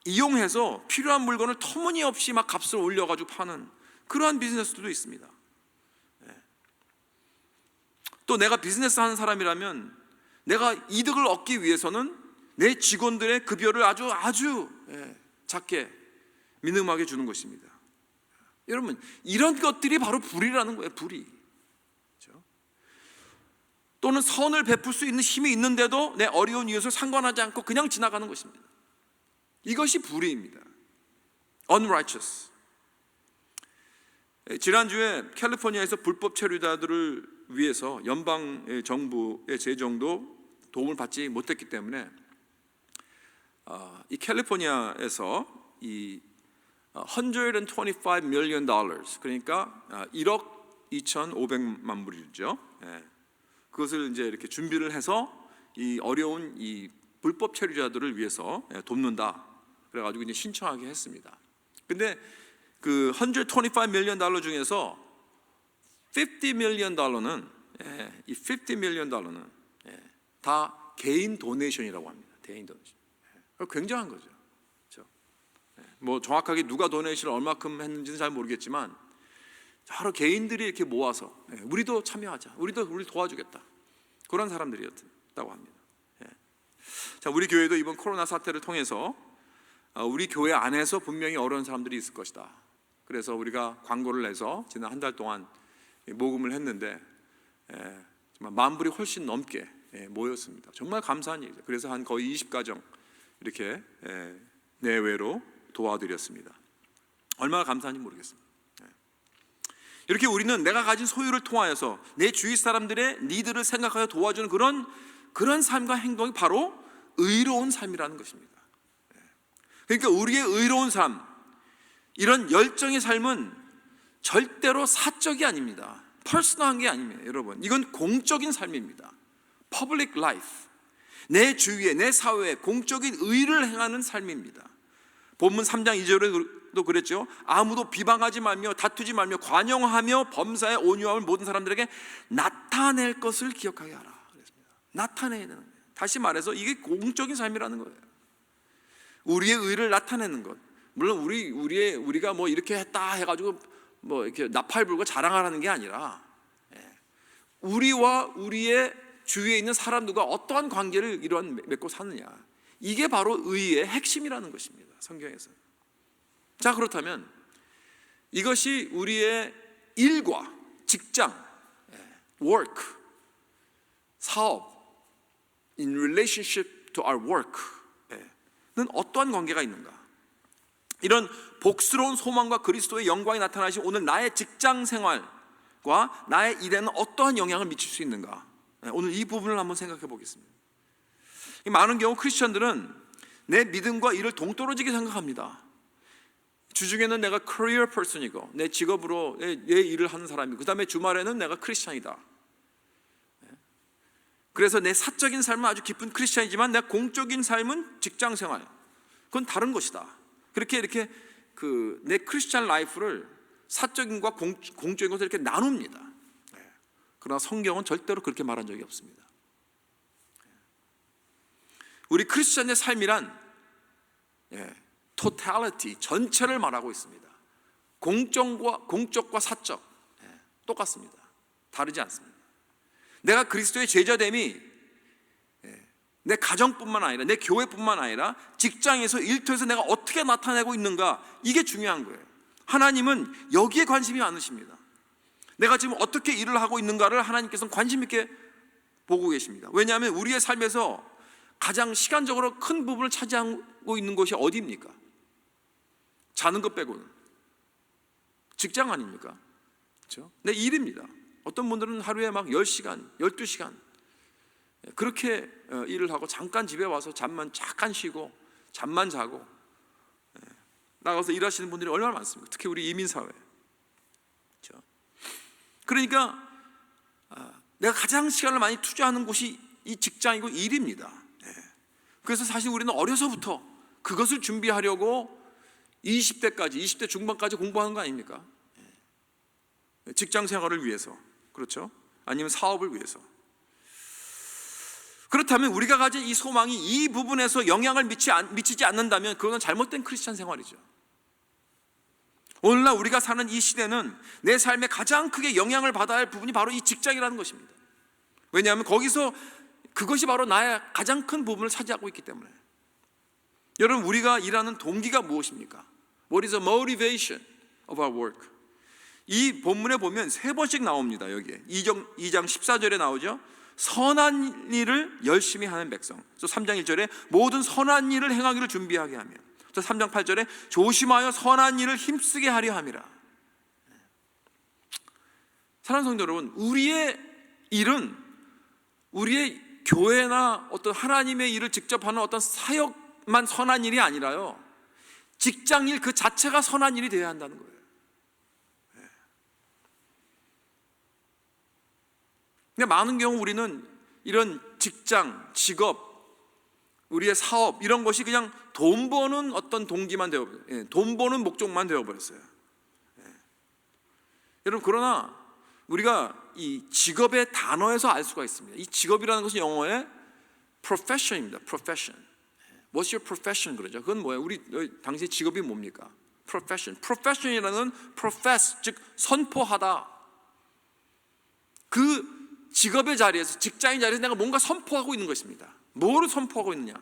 이용해서 필요한 물건을 터무니없이 막 값을 올려가지고 파는 그러한 비즈니스들도 있습니다. 또 내가 비즈니스 하는 사람이라면 내가 이득을 얻기 위해서는 내 직원들의 급여를 아주 작게 미니멈하게 주는 것입니다. 여러분, 이런 것들이 바로 불의라는 거예요. 불의. 그렇죠? 또는 선을 베풀 수 있는 힘이 있는데도 내 어려운 이웃을 상관하지 않고 그냥 지나가는 것입니다. 이것이 불의입니다. Unrighteous. 지난주에 캘리포니아에서 불법 체류자들을 위해서 연방 정부의 재정도 도움을 받지 못했기 때문에 이 캘리포니아에서 이 $125 million, 그러니까 1억 2,500만 불이죠. 그것을 이제 이렇게 준비를 해서 이 어려운 이 불법 체류자들을 위해서 돕는다. 그래가지고 이제 신청하게 했습니다. 근데 그 $125 million 중에서 $50 million는 이 $50 million는 다 개인 도네이션이라고 합니다. 개인 도네이션. 굉장한 거죠. 그렇죠? 뭐 정확하게 누가 도네이션을 얼마큼 했는지는 잘 모르겠지만 여러 개인들이 이렇게 모아서 우리도 참여하자, 우리를 도와주겠다, 그런 사람들이었다고 합니다. 자, 우리 교회도 이번 코로나 사태를 통해서 우리 교회 안에서 분명히 어려운 사람들이 있을 것이다. 그래서 우리가 광고를 내서 지난 한 달 동안 모금을 했는데 정말 만 불이 훨씬 넘게 모였습니다. 정말 감사한 일이죠. 그래서 한 거의 20가정 이렇게 내외로 도와드렸습니다. 얼마나 감사한지 모르겠습니다. 이렇게 우리는 내가 가진 소유를 통하여서 내 주위 사람들의 니드를 생각하여 도와주는 그런 삶과 행동이 바로 의로운 삶이라는 것입니다. 그러니까 우리의 의로운 삶, 이런 열정의 삶은 절대로 사적이 아닙니다. 퍼스널한 게 아닙니다. 여러분, 이건 공적인 삶입니다. Public life, 내 주위에, 내 사회에 공적인 의를 행하는 삶입니다. 본문 3장 2절에도 그랬죠. 아무도 비방하지 말며 다투지 말며 관용하며 범사에 온유함을 모든 사람들에게 나타낼 것을 기억하게 하라. 그랬습니다. 나타내야 되는 거예요. 다시 말해서 이게 공적인 삶이라는 거예요. 우리의 의를 나타내는 것. 물론 우리가 뭐 이렇게 했다 해가지고 뭐 이렇게 나팔 불고 자랑하라는 게 아니라 우리와 우리의 주위에 있는 사람들과 어떠한 관계를 맺고 사느냐, 이게 바로 의의 핵심이라는 것입니다. 성경에서. 자, 그렇다면 이것이 우리의 일과 직장, work, 사업, in relationship to our work는 어떠한 관계가 있는가? 이런 복스러운 소망과 그리스도의 영광이 나타나신 오늘 나의 직장 생활과 나의 일에는 어떠한 영향을 미칠 수 있는가? 오늘 이 부분을 한번 생각해 보겠습니다. 많은 경우 크리스천들은 내 믿음과 일을 동떨어지게 생각합니다. 주중에는 내가 career person이고 내 직업으로 내 일을 하는 사람이고, 그 다음에 주말에는 내가 크리스천이다. 그래서 내 사적인 삶은 아주 깊은 크리스천이지만 내 공적인 삶은 직장 생활, 그건 다른 것이다. 그렇게 이렇게 내 크리스천 라이프를 사적인과 공적인 것을 이렇게 나눕니다. 그러나 성경은 절대로 그렇게 말한 적이 없습니다. 우리 크리스천의 삶이란 totality, 전체를 말하고 있습니다. 공적과 사적 똑같습니다. 다르지 않습니다. 내가 그리스도의 제자됨이 내 가정뿐만 아니라 내 교회뿐만 아니라 직장에서, 일터에서 내가 어떻게 나타내고 있는가, 이게 중요한 거예요. 하나님은 여기에 관심이 많으십니다. 내가 지금 어떻게 일을 하고 있는가를 하나님께서는 관심 있게 보고 계십니다. 왜냐하면 우리의 삶에서 가장 시간적으로 큰 부분을 차지하고 있는 것이 어디입니까? 자는 것 빼고는 직장 아닙니까? 그렇죠? 내 일입니다. 어떤 분들은 하루에 막 10시간, 12시간 그렇게 일을 하고 잠깐 집에 와서 잠만 잠깐 쉬고 잠만 자고 나가서 일하시는 분들이 얼마나 많습니까? 특히 우리 이민사회. 그렇죠? 그러니까 내가 가장 시간을 많이 투자하는 곳이 이 직장이고 일입니다. 그래서 사실 우리는 어려서부터 그것을 준비하려고 20대 중반까지 공부하는 거 아닙니까? 직장 생활을 위해서, 그렇죠? 아니면 사업을 위해서. 그렇다면 우리가 가진 이 소망이 이 부분에서 영향을 미치지 않는다면 그건 잘못된 크리스찬 생활이죠. 오늘날 우리가 사는 이 시대는 내 삶에 가장 크게 영향을 받아야 할 부분이 바로 이 직장이라는 것입니다. 왜냐하면 거기서 그것이 바로 나의 가장 큰 부분을 차지하고 있기 때문에. 여러분, 우리가 일하는 동기가 무엇입니까? What is the motivation of our work? 이 본문에 보면 3번씩 나옵니다. 여기에 2장 14절에 나오죠. 선한 일을 열심히 하는 백성. 또 3장 1절에 모든 선한 일을 행하기를 준비하게 하며, 또 3장 8절에 조심하여 선한 일을 힘쓰게 하려 함이라. 사랑하는 성도 여러분, 우리의 일은 우리의 교회나 어떤 하나님의 일을 직접 하는 어떤 사역만 선한 일이 아니라요, 직장일 그 자체가 선한 일이 되어야 한다는 거예요. 근데 많은 경우 우리는 이런 직장, 직업, 우리의 사업 이런 것이 그냥 돈 버는 어떤 동기만 되어버렸어요. 돈 버는 목적만 되어버렸어요. 여러분, 그러나 우리가 이 직업의 단어에서 알 수가 있습니다. 이 직업이라는 것은 영어의 profession입니다. profession. What's your profession? 그러죠. 그건 뭐예요? 당신의 직업이 뭡니까? profession. profession이라는 건 profess, 즉 선포하다. 그 직업의 자리에서, 직장의 자리에서 내가 뭔가 선포하고 있는 것입니다. 뭐를 선포하고 있느냐?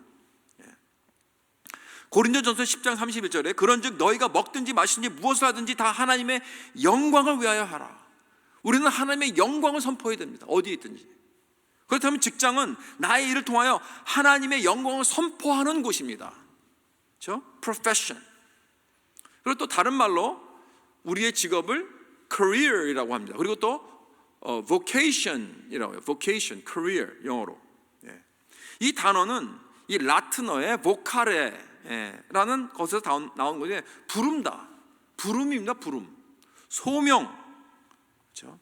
고린도전서 10장 31절에 그런즉 너희가 먹든지 마시든지 무엇을 하든지 다 하나님의 영광을 위하여 하라. 우리는 하나님의 영광을 선포해야 됩니다. 어디에 있든지. 그렇다면 직장은 나의 일을 통하여 하나님의 영광을 선포하는 곳입니다. 그렇죠? profession. 그리고 또 다른 말로 우리의 직업을 career이라고 합니다. 그리고 또 vocation이라고 해요. vocation, career 영어로. 이 단어는 이 라틴어의 vocare라는 것에서 나온 것이 부름다. 부름입니다. 부름. 소명. 그렇죠?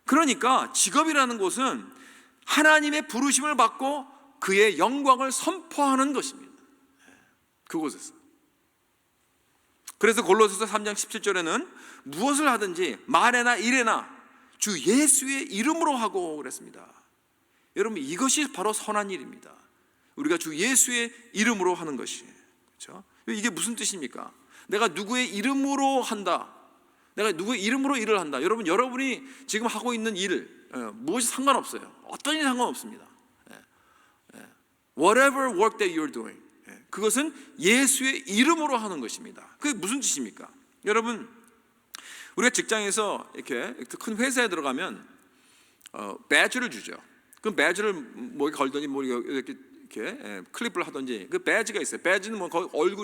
그러니까 직업이라는 것은 하나님의 부르심을 받고 그의 영광을 선포하는 것입니다. 그곳에서. 그래서 골로새서 3장 17절에는 무엇을 하든지 말에나 일에나 주 예수의 이름으로 하고 그랬습니다. 여러분, 이것이 바로 선한 일입니다. 우리가 주 예수의 이름으로 하는 것이. 그렇죠? 이게 무슨 뜻입니까? 내가 누구의 이름으로 한다. 내가 누구의 이름으로 일을 한다. 여러분이 지금 하고 있는 일, 무엇이 상관없어요. 어떤 일이 상관없습니다. Whatever work that you're doing, 그것은 예수의 이름으로 하는 것입니다. 그게 무슨 뜻입니까? 여러분, 우리가 직장에서 이렇게 큰 회사에 들어가면 배지를 주죠. 그 배지를 뭐 걸더니 뭐 이렇게 클립을 하든지 그 배지가 있어요. 배지는 뭐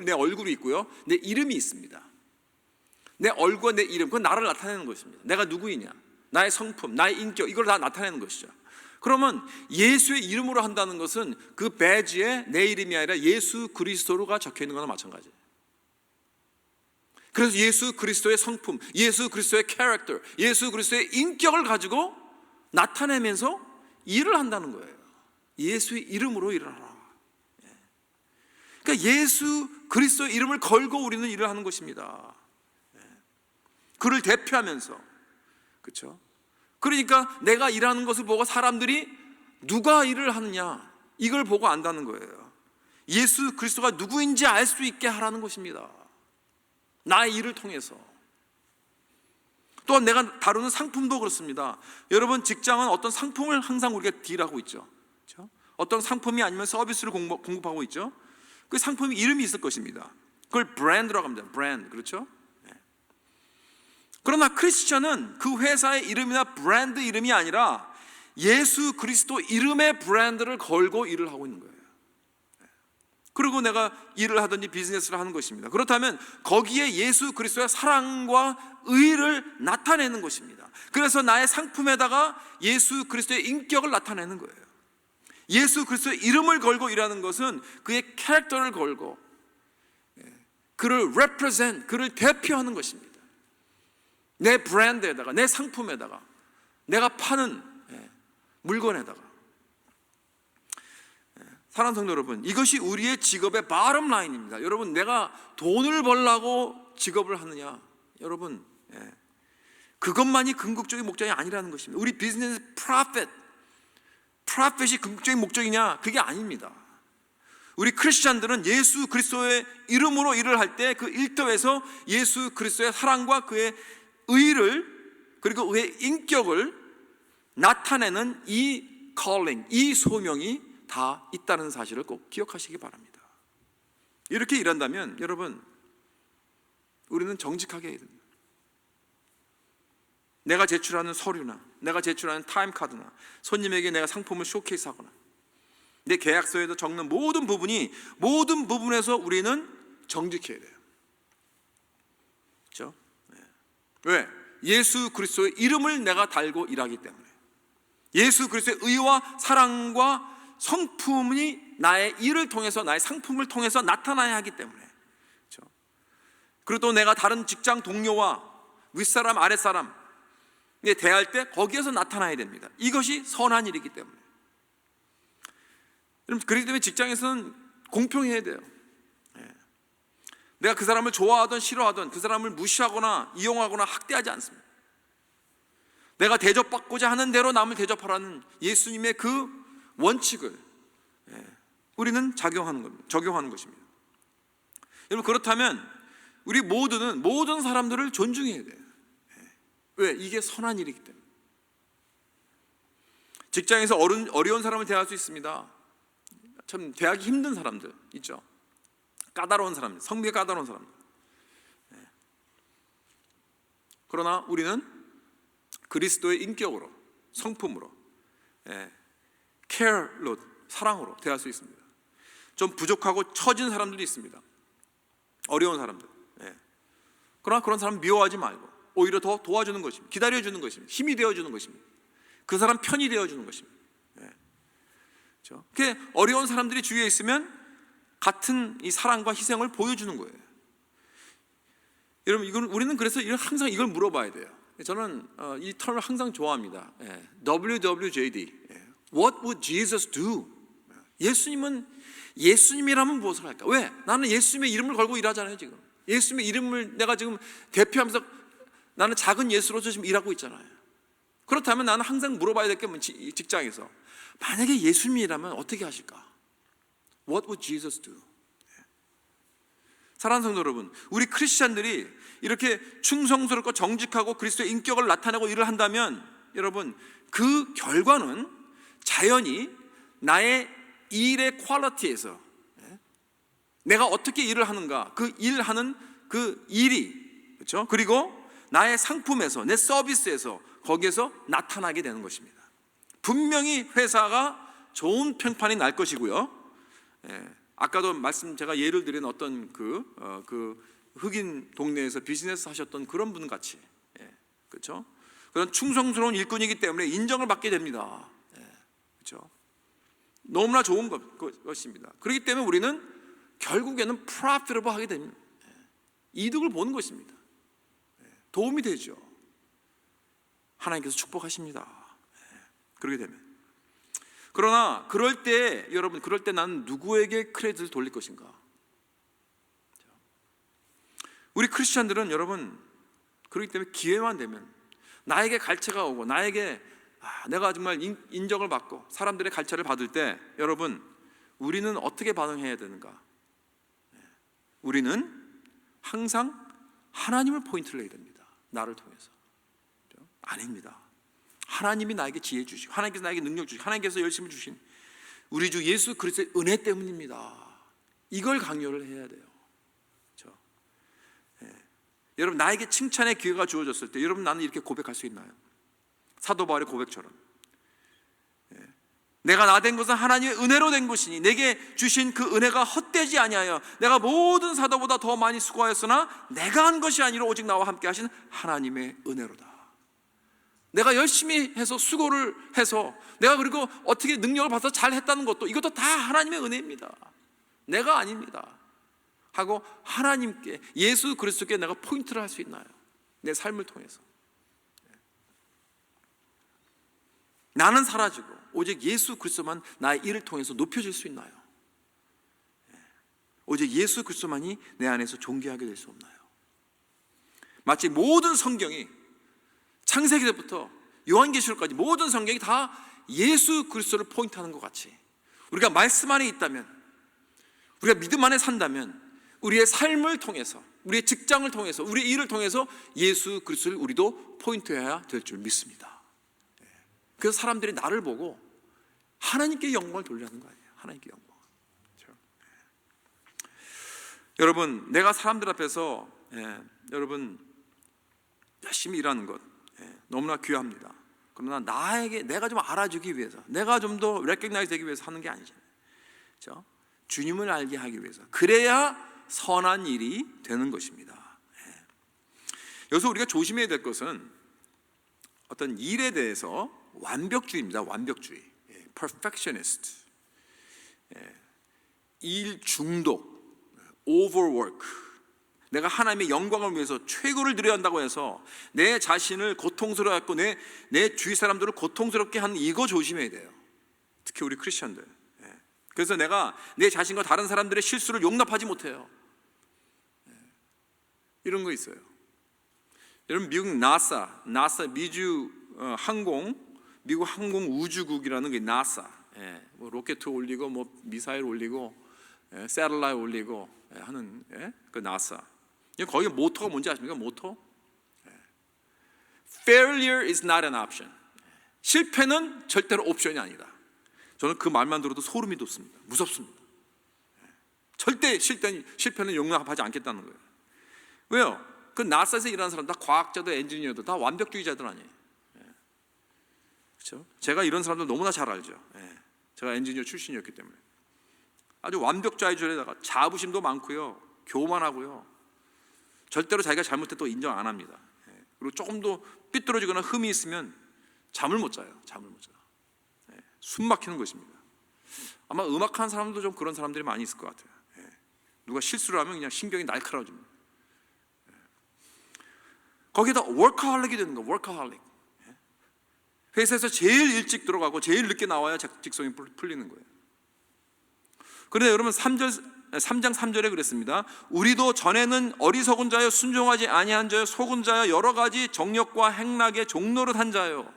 내 얼굴이 있고요, 내 이름이 있습니다. 내 얼굴과 내 이름, 그건 나를 나타내는 것입니다. 내가 누구이냐, 나의 성품, 나의 인격, 이걸 다 나타내는 것이죠. 그러면 예수의 이름으로 한다는 것은 그 배지에 내 이름이 아니라 예수 그리스도가 적혀 있는 거나 마찬가지예요. 그래서 예수 그리스도의 성품, 예수 그리스도의 캐릭터, 예수 그리스도의 인격을 가지고 나타내면서 일을 한다는 거예요. 예수의 이름으로 일을 하라. 그러니까 예수 그리스도의 이름을 걸고 우리는 일을 하는 것입니다. 그를 대표하면서. 그렇죠? 그러니까 내가 일하는 것을 보고 사람들이 누가 일을 하느냐, 이걸 보고 안다는 거예요. 예수 그리스도가 누구인지 알 수 있게 하라는 것입니다. 나의 일을 통해서. 또한 내가 다루는 상품도 그렇습니다. 여러분, 직장은 어떤 상품을 항상 우리가 딜하고 있죠. 그렇죠? 어떤 상품이 아니면 서비스를 공급하고 있죠. 그 상품이 이름이 있을 것입니다. 그걸 브랜드라고 합니다. 브랜드. 그렇죠? 그러나 크리스천은 그 회사의 이름이나 브랜드 이름이 아니라 예수 그리스도 이름의 브랜드를 걸고 일을 하고 있는 거예요. 그리고 내가 일을 하든지 비즈니스를 하는 것입니다. 그렇다면 거기에 예수 그리스도의 사랑과 의를 나타내는 것입니다. 그래서 나의 상품에다가 예수 그리스도의 인격을 나타내는 거예요. 예수 그리스도의 이름을 걸고 일하는 것은 그의 캐릭터를 걸고 그를 represent, 그를 대표하는 것입니다. 내 브랜드에다가, 내 상품에다가, 내가 파는 물건에다가. 사랑하는 성도 여러분, 이것이 우리의 직업의 bottom line입니다. 여러분, 내가 돈을 벌려고 직업을 하느냐, 여러분, 그것만이 궁극적인 목적이 아니라는 것입니다. 우리 비즈니스 프로핏이 궁극적인 목적이냐? 그게 아닙니다. 우리 크리스찬들은 예수 그리스도의 이름으로 일을 할 때 그 일터에서 예수 그리스도의 사랑과 그의 의를, 그리고 그의 인격을 나타내는 이 calling, 이 소명이 다 있다는 사실을 꼭 기억하시기 바랍니다. 이렇게 일한다면 여러분, 우리는 정직하게 해야 됩니다. 내가 제출하는 서류나 내가 제출하는 타임카드나 손님에게 내가 상품을 쇼케이스하거나 내 계약서에도 적는 모든 부분에서 우리는 정직해야 돼요. 그렇죠? 왜? 예수 그리스도의 이름을 내가 달고 일하기 때문에, 예수 그리스도의 의와 사랑과 성품이 나의 일을 통해서, 나의 상품을 통해서 나타나야 하기 때문에, 그렇죠? 그리고 또 내가 다른 직장 동료와 윗사람 아랫사람 대할 때 거기에서 나타나야 됩니다. 이것이 선한 일이기 때문에. 여러분, 그렇기 때문에 직장에서는 공평해야 돼요. 내가 그 사람을 좋아하든 싫어하든 그 사람을 무시하거나 이용하거나 학대하지 않습니다. 내가 대접받고자 하는 대로 남을 대접하라는 예수님의 그 원칙을 우리는 적용하는 것입니다. 여러분, 그렇다면 우리 모든 사람들을 존중해야 돼요. 왜? 이게 선한 일이기 때문에. 직장에서 어려운 사람을 대할 수 있습니다. 참 대하기 힘든 사람들 있죠. 까다로운 사람들, 성격이 까다로운 사람들. 그러나 우리는 그리스도의 인격으로, 성품으로, care로, 사랑으로 대할 수 있습니다. 좀 부족하고 처진 사람들도 있습니다. 어려운 사람들. 그러나 그런 사람 미워하지 말고 오히려 더 도와주는 것입니다. 기다려주는 것입니다. 힘이 되어주는 것입니다. 그 사람 편이 되어주는 것입니다. 그렇죠? 어려운 사람들이 주위에 있으면 같은 이 사랑과 희생을 보여주는 거예요. 여러분, 우리는 그래서 항상 이걸 물어봐야 돼요. 저는 이 텀을 항상 좋아합니다. WWJD, What would Jesus do? 예수님이라면 무엇을 할까? 왜? 나는 예수님의 이름을 걸고 일하잖아요. 지금 예수님의 이름을 내가 지금 대표하면서 나는 작은 예수로서 지금 일하고 있잖아요. 그렇다면 나는 항상 물어봐야 될 게 직장에서 만약에 예수님이라면 어떻게 하실까? What would Jesus do? 사랑하는 성도 여러분, 우리 크리스찬들이 이렇게 충성스럽고 정직하고 그리스도의 인격을 나타내고 일을 한다면, 여러분, 그 결과는 자연히 나의 일의 퀄리티에서 내가 어떻게 일을 하는가, 그 일하는 그 일이, 그렇죠? 그리고 나의 상품에서, 내 서비스에서, 거기에서 나타나게 되는 것입니다. 분명히 회사가 좋은 평판이 날 것이고요. 아까도 제가 예를 드린 어떤 그 흑인 동네에서 비즈니스 하셨던 그런 분 같이, 그렇죠? 그런 충성스러운 일꾼이기 때문에 인정을 받게 됩니다. 그렇죠? 너무나 좋은 것입니다. 그렇기 때문에 우리는 결국에는 profitable 하게 됩니다. 이득을 보는 것입니다. 도움이 되죠. 하나님께서 축복하십니다. 그렇게 되면. 그러나 그럴 때 나는 누구에게 크레딧을 돌릴 것인가? 우리 크리스천들은 여러분, 그렇기 때문에 기회만 되면, 나에게 갈채가 오고 나에게 내가 정말 인정을 받고 사람들의 갈채를 받을 때, 여러분, 우리는 어떻게 반응해야 되는가? 우리는 항상 하나님을 포인트를 내야 됩니다. 나를 통해서. 아닙니다. 하나님이 나에게 지혜 주시고, 하나님께서 나에게 능력 주시고, 하나님께서 열심을 주신 우리 주 예수 그리스도의 은혜 때문입니다. 이걸 강요를 해야 돼요. 그렇죠? 여러분, 나에게 칭찬의 기회가 주어졌을 때, 여러분, 나는 이렇게 고백할 수 있나요? 사도 바울의 고백처럼, 내가 나 된 것은 하나님의 은혜로 된 것이니 내게 주신 그 은혜가 헛되지 아니하여 내가 모든 사도보다 더 많이 수고하였으나 내가 한 것이 아니라 오직 나와 함께 하신 하나님의 은혜로다. 내가 열심히 해서 수고를 해서 내가 그리고 어떻게 능력을 받아서 잘 했다는 것도, 이것도 다 하나님의 은혜입니다. 내가 아닙니다 하고 하나님께, 예수 그리스도께 내가 포인트를 할 수 있나요? 내 삶을 통해서. 나는 사라지고 오직 예수 그리스도만 나의 일을 통해서 높여질 수 있나요? 오직 예수 그리스도만이 내 안에서 존귀하게 될 수 없나요? 마치 모든 성경이, 창세기 때부터 요한계시록까지 모든 성경이 다 예수 그리스도를 포인트하는 것 같이, 우리가 말씀 안에 있다면, 우리가 믿음 안에 산다면, 우리의 삶을 통해서, 우리의 직장을 통해서, 우리의 일을 통해서 예수 그리스도를 우리도 포인트해야 될 줄 믿습니다. 그래서 사람들이 나를 보고 하나님께 영광을 돌리는 거 아니에요. 하나님께 영광. 그렇죠? 여러분, 내가 사람들 앞에서 여러분 열심히 일하는 것 너무나 귀합니다. 그러나 내가 좀 알아주기 위해서, 내가 좀 더 레코그나이즈 되기 위해서 하는 게 아니잖아요. 그렇죠? 주님을 알게 하기 위해서, 그래야 선한 일이 되는 것입니다. 여기서 우리가 조심해야 될 것은 어떤 일에 대해서 완벽주의입니다. 완벽주의, perfectionist, 일 중독, overwork. 내가 하나님의 영광을 위해서 최고를 드려야 한다고 해서 내 자신을 고통스러워하고 내 주위 사람들을 고통스럽게 하는 이거 조심해야 돼요. 특히 우리 크리스천들. 그래서 내가 내 자신과 다른 사람들의 실수를 용납하지 못해요. 이런 거 있어요. 여러분, 미국 나사 미주 미국 항공우주국이라는 게 나사. 뭐 로켓 올리고 뭐 미사일 올리고 새틀라이트 올리고 하는 그 나사. 거기 모토가 뭔지 아십니까? 모토? Failure is not an option. 실패는 절대로 옵션이 아니다. 저는 그 말만 들어도 소름이 돋습니다. 무섭습니다. 절대 실패는 용납하지 않겠다는 거예요. 왜요? 그 나사에서 일하는 사람 다 과학자도 엔지니어도 다 완벽주의자들 아니에요. 그렇죠? 제가 이런 사람들 너무나 잘 알죠. 제가 엔지니어 출신이었기 때문에 아주 완벽주의자에다가 자부심도 많고요, 교만하고요, 절대로 자기가 잘못했다고 인정 안 합니다. 그리고 조금 더 삐뚤어지거나 흠이 있으면 잠을 못 자요. 숨 막히는 것입니다. 아마 음악하는 사람도 좀 그런 사람들이 많이 있을 것 같아요. 누가 실수를 하면 그냥 신경이 날카로워집니다. 거기에다 워커홀릭이 되는 거예요. 워커홀릭. 회사에서 제일 일찍 들어가고 제일 늦게 나와야 직성이 풀리는 거예요. 그런데 여러분 3장 3절에 그랬습니다. 우리도 전에는 어리석은 자여 순종하지 아니한 자여 속은 자여 여러 가지 정욕과 행락의 종노릇한 자요.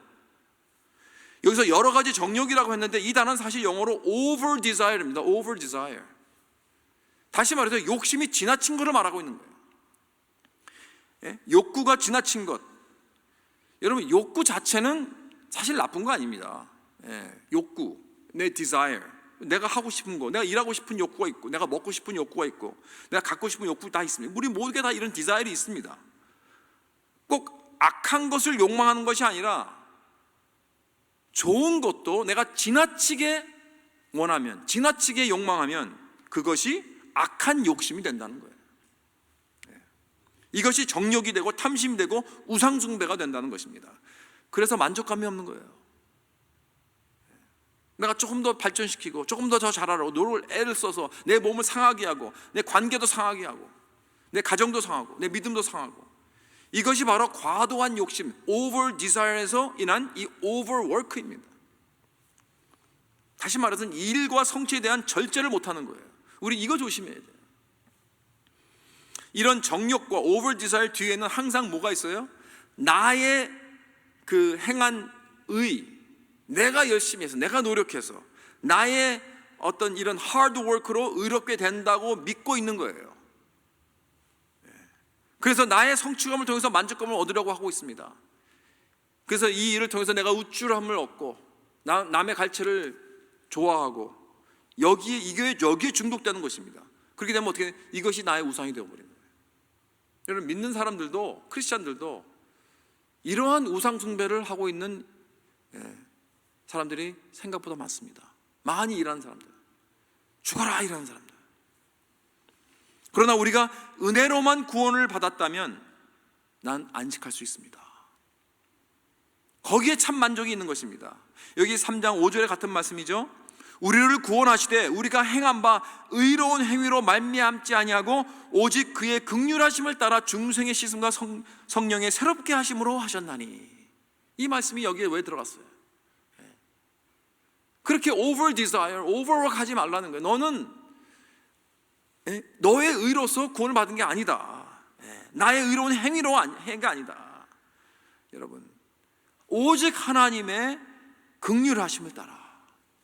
여기서 여러 가지 정욕이라고 했는데 이 단어는 사실 영어로 over desire입니다. over desire. 다시 말해서 욕심이 지나친 것을 말하고 있는 거예요. 욕구가 지나친 것. 여러분, 욕구 자체는 사실 나쁜 거 아닙니다. 욕구, 내 desire, 내가 하고 싶은 거, 내가 일하고 싶은 욕구가 있고, 내가 먹고 싶은 욕구가 있고, 내가 갖고 싶은 욕구 다 있습니다. 우리 모두가 다 이런 desire이 있습니다. 꼭 악한 것을 욕망하는 것이 아니라 좋은 것도 내가 지나치게 원하면, 지나치게 욕망하면 그것이 악한 욕심이 된다는 거예요. 이것이 정욕이 되고 탐심이 되고 우상숭배가 된다는 것입니다. 그래서 만족감이 없는 거예요. 내가 조금 더 발전시키고 조금 더 잘하라고 애를 써서 내 몸을 상하게 하고 내 관계도 상하게 하고 내 가정도 상하고 내 믿음도 상하고, 이것이 바로 과도한 욕심, over desire에서 인한 이 overwork입니다. 다시 말해서 일과 성취에 대한 절제를 못하는 거예요. 우리 이거 조심해야 돼요. 이런 정욕과 over desire 뒤에는 항상 뭐가 있어요? 나의 그 행한 의, 내가 열심히 해서, 내가 노력해서 나의 어떤 이런 hard work로 의롭게 된다고 믿고 있는 거예요. 그래서 나의 성취감을 통해서 만족감을 얻으려고 하고 있습니다. 그래서 이 일을 통해서 내가 우쭐함을 얻고 남의 갈채를 좋아하고 여기에 중독되는 것입니다. 그렇게 되면 어떻게 이것이 나의 우상이 되어버리는 거예요. 여러분, 믿는 사람들도, 크리스찬들도 이러한 우상 숭배를 하고 있는 사람들이 생각보다 많습니다. 많이 일하는 사람들, 죽어라 일하는 사람들. 그러나 우리가 은혜로만 구원을 받았다면 난 안식할 수 있습니다. 거기에 참 만족이 있는 것입니다. 여기 3장 5절에 같은 말씀이죠. 우리를 구원하시되 우리가 행한 바 의로운 행위로 말미암지 아니하고 오직 그의 긍휼하심을 따라 중생의 씻음과 성령의 새롭게 하심으로 하셨나니. 이 말씀이 여기에 왜 들어갔어요? 그렇게 over desire, overwork 하지 말라는 거예요. 너는 너의 의로서 구원을 받은 게 아니다. 나의 의로운 행위로 한 게 아니다. 여러분, 오직 하나님의 긍휼하심을 따라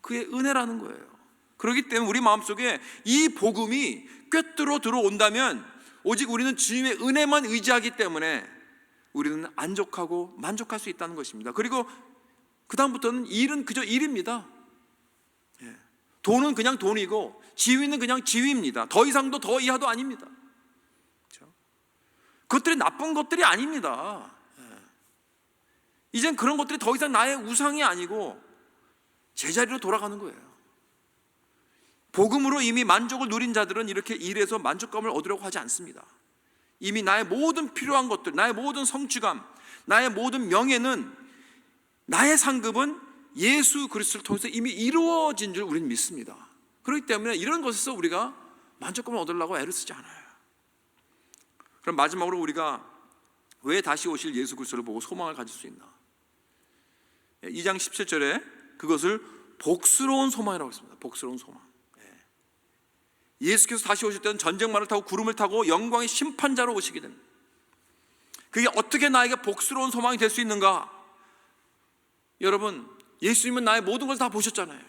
그의 은혜라는 거예요. 그렇기 때문에 우리 마음속에 이 복음이 꿰뚫어 들어온다면 오직 우리는 주님의 은혜만 의지하기 때문에 우리는 안족하고 만족할 수 있다는 것입니다. 그리고 그 다음부터는 일은 그저 일입니다. 돈은 그냥 돈이고 지위는 그냥 지위입니다. 더 이상도 더 이하도 아닙니다. 그렇죠? 그것들이 나쁜 것들이 아닙니다. 이젠 그런 것들이 더 이상 나의 우상이 아니고 제자리로 돌아가는 거예요. 복음으로 이미 만족을 누린 자들은 이렇게 일에서 만족감을 얻으려고 하지 않습니다. 이미 나의 모든 필요한 것들, 나의 모든 성취감, 나의 모든 명예는, 나의 상급은 예수 그리스도를 통해서 이미 이루어진 줄 우리는 믿습니다. 그렇기 때문에 이런 것에서 우리가 만족감을 얻으려고 애를 쓰지 않아요. 그럼 마지막으로 우리가 왜 다시 오실 예수 그리스도를 보고 소망을 가질 수 있나? 2장 17절에 그것을 복스러운 소망이라고 했습니다. 복스러운 소망. 예수께서 다시 오실 때는 전쟁말을 타고 구름을 타고 영광의 심판자로 오시게 됩니다. 그게 어떻게 나에게 복스러운 소망이 될 수 있는가? 여러분, 예수님은 나의 모든 것을 다 보셨잖아요.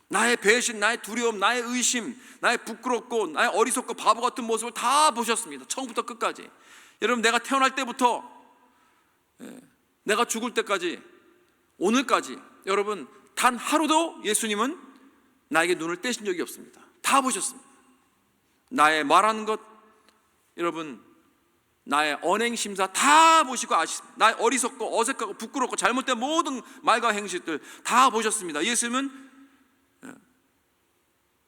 나의 배신, 나의 두려움, 나의 의심, 나의 부끄럽고 나의 어리석고 바보 같은 모습을 다 보셨습니다. 처음부터 끝까지. 여러분, 내가 태어날 때부터 내가 죽을 때까지, 오늘까지 여러분 단 하루도 예수님은 나에게 눈을 떼신 적이 없습니다. 다 보셨습니다. 나의 말하는 것, 여러분 나의 언행심사 다 보시고 아십니다. 나의 어리석고 어색하고 부끄럽고 잘못된 모든 말과 행실들 다 보셨습니다. 예수님은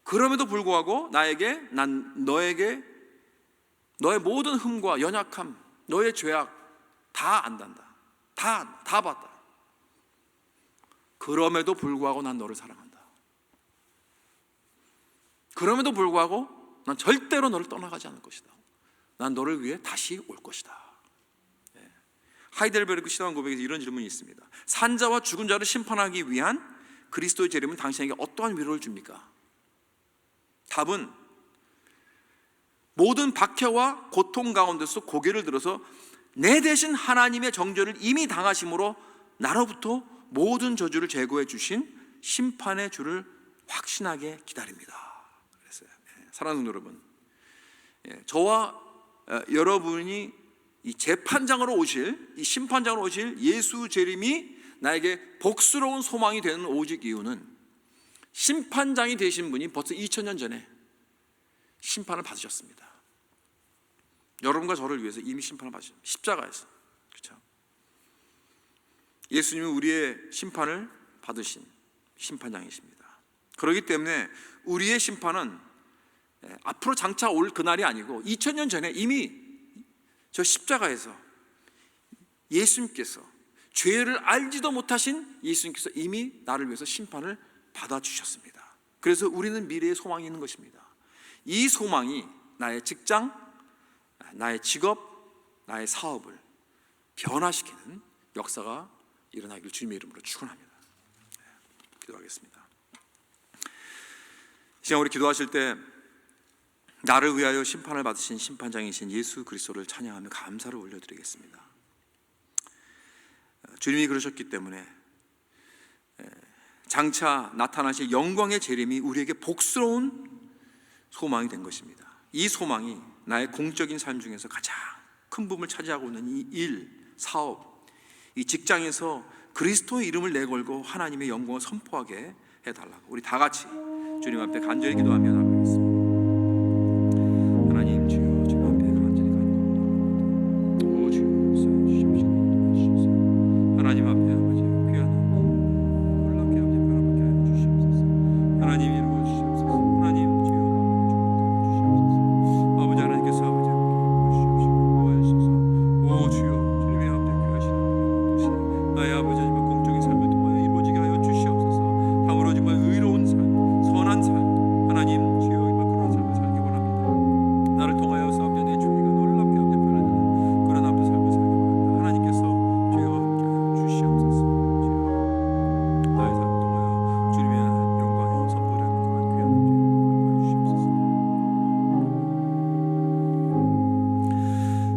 그럼에도 불구하고 난 너에게 너의 모든 흠과 연약함, 너의 죄악 다 안단다. 다 봤다. 그럼에도 불구하고 난 너를 사랑한다. 그럼에도 불구하고 난 절대로 너를 떠나가지 않을 것이다. 난 너를 위해 다시 올 것이다. 하이델베르크 신앙 고백에서 이런 질문이 있습니다. 산자와 죽은 자를 심판하기 위한 그리스도의 재림은 당신에게 어떠한 위로를 줍니까? 답은 모든 박해와 고통 가운데서 고개를 들어서 내 대신 하나님의 정죄를 이미 당하심으로 나로부터 모든 저주를 제거해 주신 심판의 주를 확신하게 기다립니다. 그랬어요. 사랑하는 여러분, 저와 여러분이 이 재판장으로 오실, 이 심판장으로 오실 예수 재림이 나에게 복스러운 소망이 되는 오직 이유는 심판장이 되신 분이 벌써 2000년 전에 심판을 받으셨습니다. 여러분과 저를 위해서 이미 심판을 받으셨습니다. 십자가에서. 그렇죠? 예수님은 우리의 심판을 받으신 심판장이십니다. 그렇기 때문에 우리의 심판은 앞으로 장차 올 그날이 아니고 2000년 전에 이미 저 십자가에서 예수님께서, 죄를 알지도 못하신 예수님께서 이미 나를 위해서 심판을 받아주셨습니다. 그래서 우리는 미래의 소망이 있는 것입니다. 이 소망이 나의 직장, 나의 직업, 나의 사업을 변화시키는 역사가 일어나길 주님의 이름으로 축원합니다. 기도하겠습니다. 시간 우리 기도하실 때 나를 위하여 심판을 받으신 심판장이신 예수 그리스도를 찬양하며 감사를 올려드리겠습니다. 주님이 그러셨기 때문에 장차 나타나실 영광의 재림이 우리에게 복스러운 소망이 된 것입니다. 이 소망이 나의 공적인 삶 중에서 가장 큰 부분을 차지하고 있는 이 일, 사업, 이 직장에서 그리스도의 이름을 내걸고 하나님의 영광을 선포하게 해달라고 우리 다 같이 주님 앞에 간절히 기도하며 나가겠습니다. 하나님 주여, 주님 앞에 간절히 간구합니다. 오 주여, 역사해 주시옵시고 인도해 주시옵소서. 하나님 앞에 아버지 귀한 놀랍게 아버지 변화받게 하여 주시옵소서. 하나님 이루어 주시옵소서. 하나님 주여, 주옵소서. 아버지 하나님께서 아버지 보시옵시고 인도하여 주소서. 오 주여, 주님의 앞에 귀하신 뜻이 나의 아버지 하나님의 공적인 삶을 통하여 이루어지게 하여 주시옵소서. 참으로 정말 의로운 삶, 선한 삶, 하나님 주여 정말 그런 삶을 살기 원합니다. 나를 통하여서 아버지 내 주위가 놀랍게 아버지 변화되는 그런 아버지 삶을 살기 원합니다. 하나님께서 주여 함께하여 주시옵소서. 주여 나의 삶을 통하여 주님의 영광이 선포되는 그런 귀한 아버지 함께하여 주시옵소서.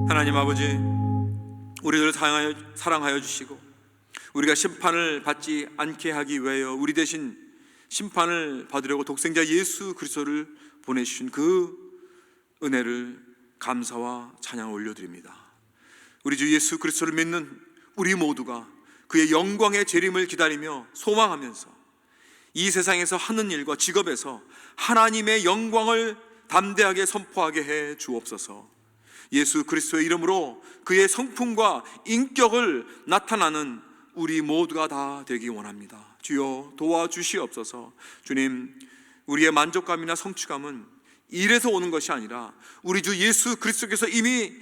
하나님 아버지, 우리들을 사랑하여 주시고 우리가 심판을 받지 않게 하기 위하여 우리 대신 심판을 받으려고 독생자 예수 그리스도를 보내주신 그 은혜를 감사와 찬양을 올려드립니다. 우리 주 예수 그리스도를 믿는 우리 모두가 그의 영광의 재림을 기다리며 소망하면서 이 세상에서 하는 일과 직업에서 하나님의 영광을 담대하게 선포하게 해 주옵소서. 예수 그리스도의 이름으로 그의 성품과 인격을 나타나는 우리 모두가 다 되기 원합니다. 주여 도와주시옵소서. 주님, 우리의 만족감이나 성취감은 일에서 오는 것이 아니라 우리 주 예수 그리스도께서 이미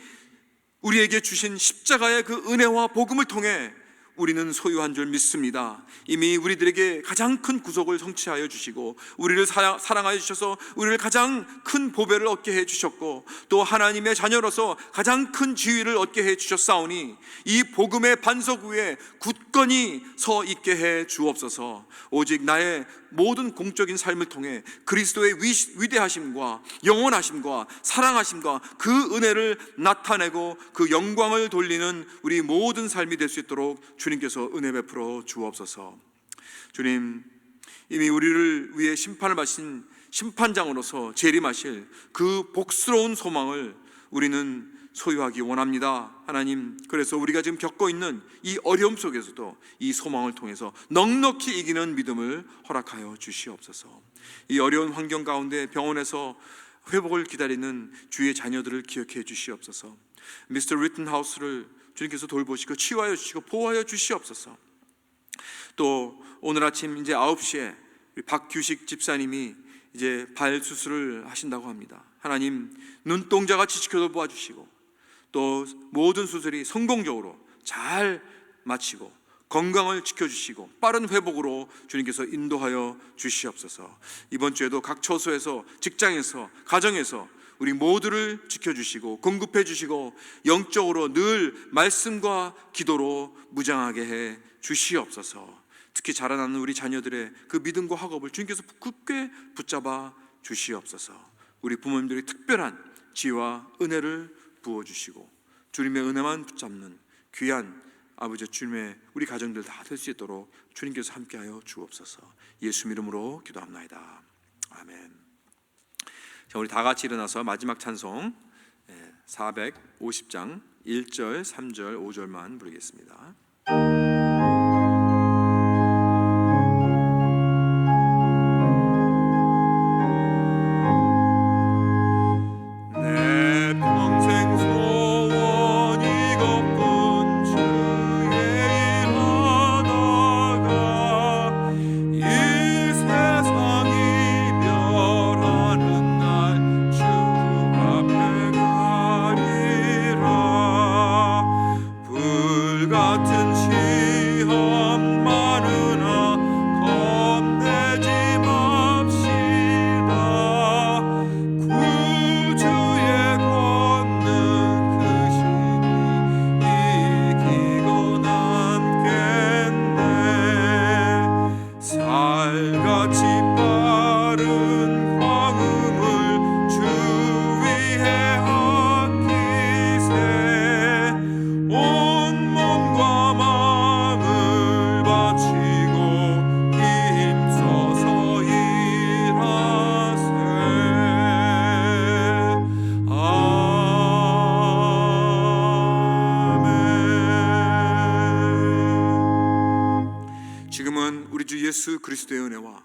우리에게 주신 십자가의 그 은혜와 복음을 통해 우리는 소유한 줄 믿습니다. 이미 우리들에게 가장 큰 구속을 성취하여 주시고 우리를 사랑하여 주셔서 우리를 가장 큰 보배를 얻게 해 주셨고 또 하나님의 자녀로서 가장 큰 지위를 얻게 해 주셨사오니 이 복음의 반석 위에 굳건히 서 있게 해 주옵소서. 오직 나의 모든 공적인 삶을 통해 그리스도의 위대하심과 영원하심과 사랑하심과 그 은혜를 나타내고 그 영광을 돌리는 우리 모든 삶이 될 수 있도록 주님께서 은혜 베풀어 주옵소서. 주님, 이미 우리를 위해 심판을 받으신 심판장으로서 재림하실 그 복스러운 소망을 우리는 소유하기 원합니다. 하나님, 그래서 우리가 지금 겪고 있는 이 어려움 속에서도 이 소망을 통해서 넉넉히 이기는 믿음을 허락하여 주시옵소서. 이 어려운 환경 가운데 병원에서 회복을 기다리는 주의 자녀들을 기억해 주시옵소서. 미스터 리튼하우스를 주님께서 돌보시고 치유하여 주시고 보호하여 주시옵소서. 또 오늘 아침 이제 9시에 박규식 집사님이 이제 발 수술을 하신다고 합니다. 하나님, 눈동자같이 지켜 보아주시고 또 모든 수술이 성공적으로 잘 마치고 건강을 지켜주시고 빠른 회복으로 주님께서 인도하여 주시옵소서. 이번 주에도 각 처소에서, 직장에서, 가정에서 우리 모두를 지켜주시고 공급해 주시고 영적으로 늘 말씀과 기도로 무장하게 해 주시옵소서. 특히 자라나는 우리 자녀들의 그 믿음과 학업을 주님께서 굳게 붙잡아 주시옵소서. 우리 부모님들이 특별한 지혜와 은혜를 부어주시고 주님의 은혜만 붙잡는 귀한 아버지 주님의 우리 가정들 다 될 수 있도록 주님께서 함께하여 주옵소서. 예수 이름으로 기도합나이다. 아멘. 자, 우리 다 같이 일어나서 마지막 찬송 450장 1절, 3절, 5절만 부르겠습니다. 예수 그리스도의 은혜와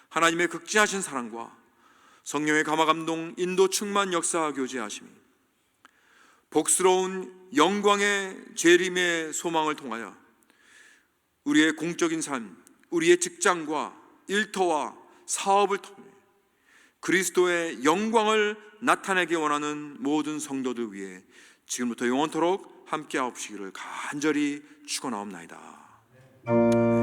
하나님의 극진하신 사랑과 성령의 감화감동 인도 충만 역사 교제하심이 복스러운 영광의 재림의 소망을 통하여 우리의 공적인 삶, 우리의 직장과 일터와 사업을 통해 그리스도의 영광을 나타내기 원하는 모든 성도들 위해 지금부터 영원토록 함께하옵시기를 간절히 축원하옵나이다.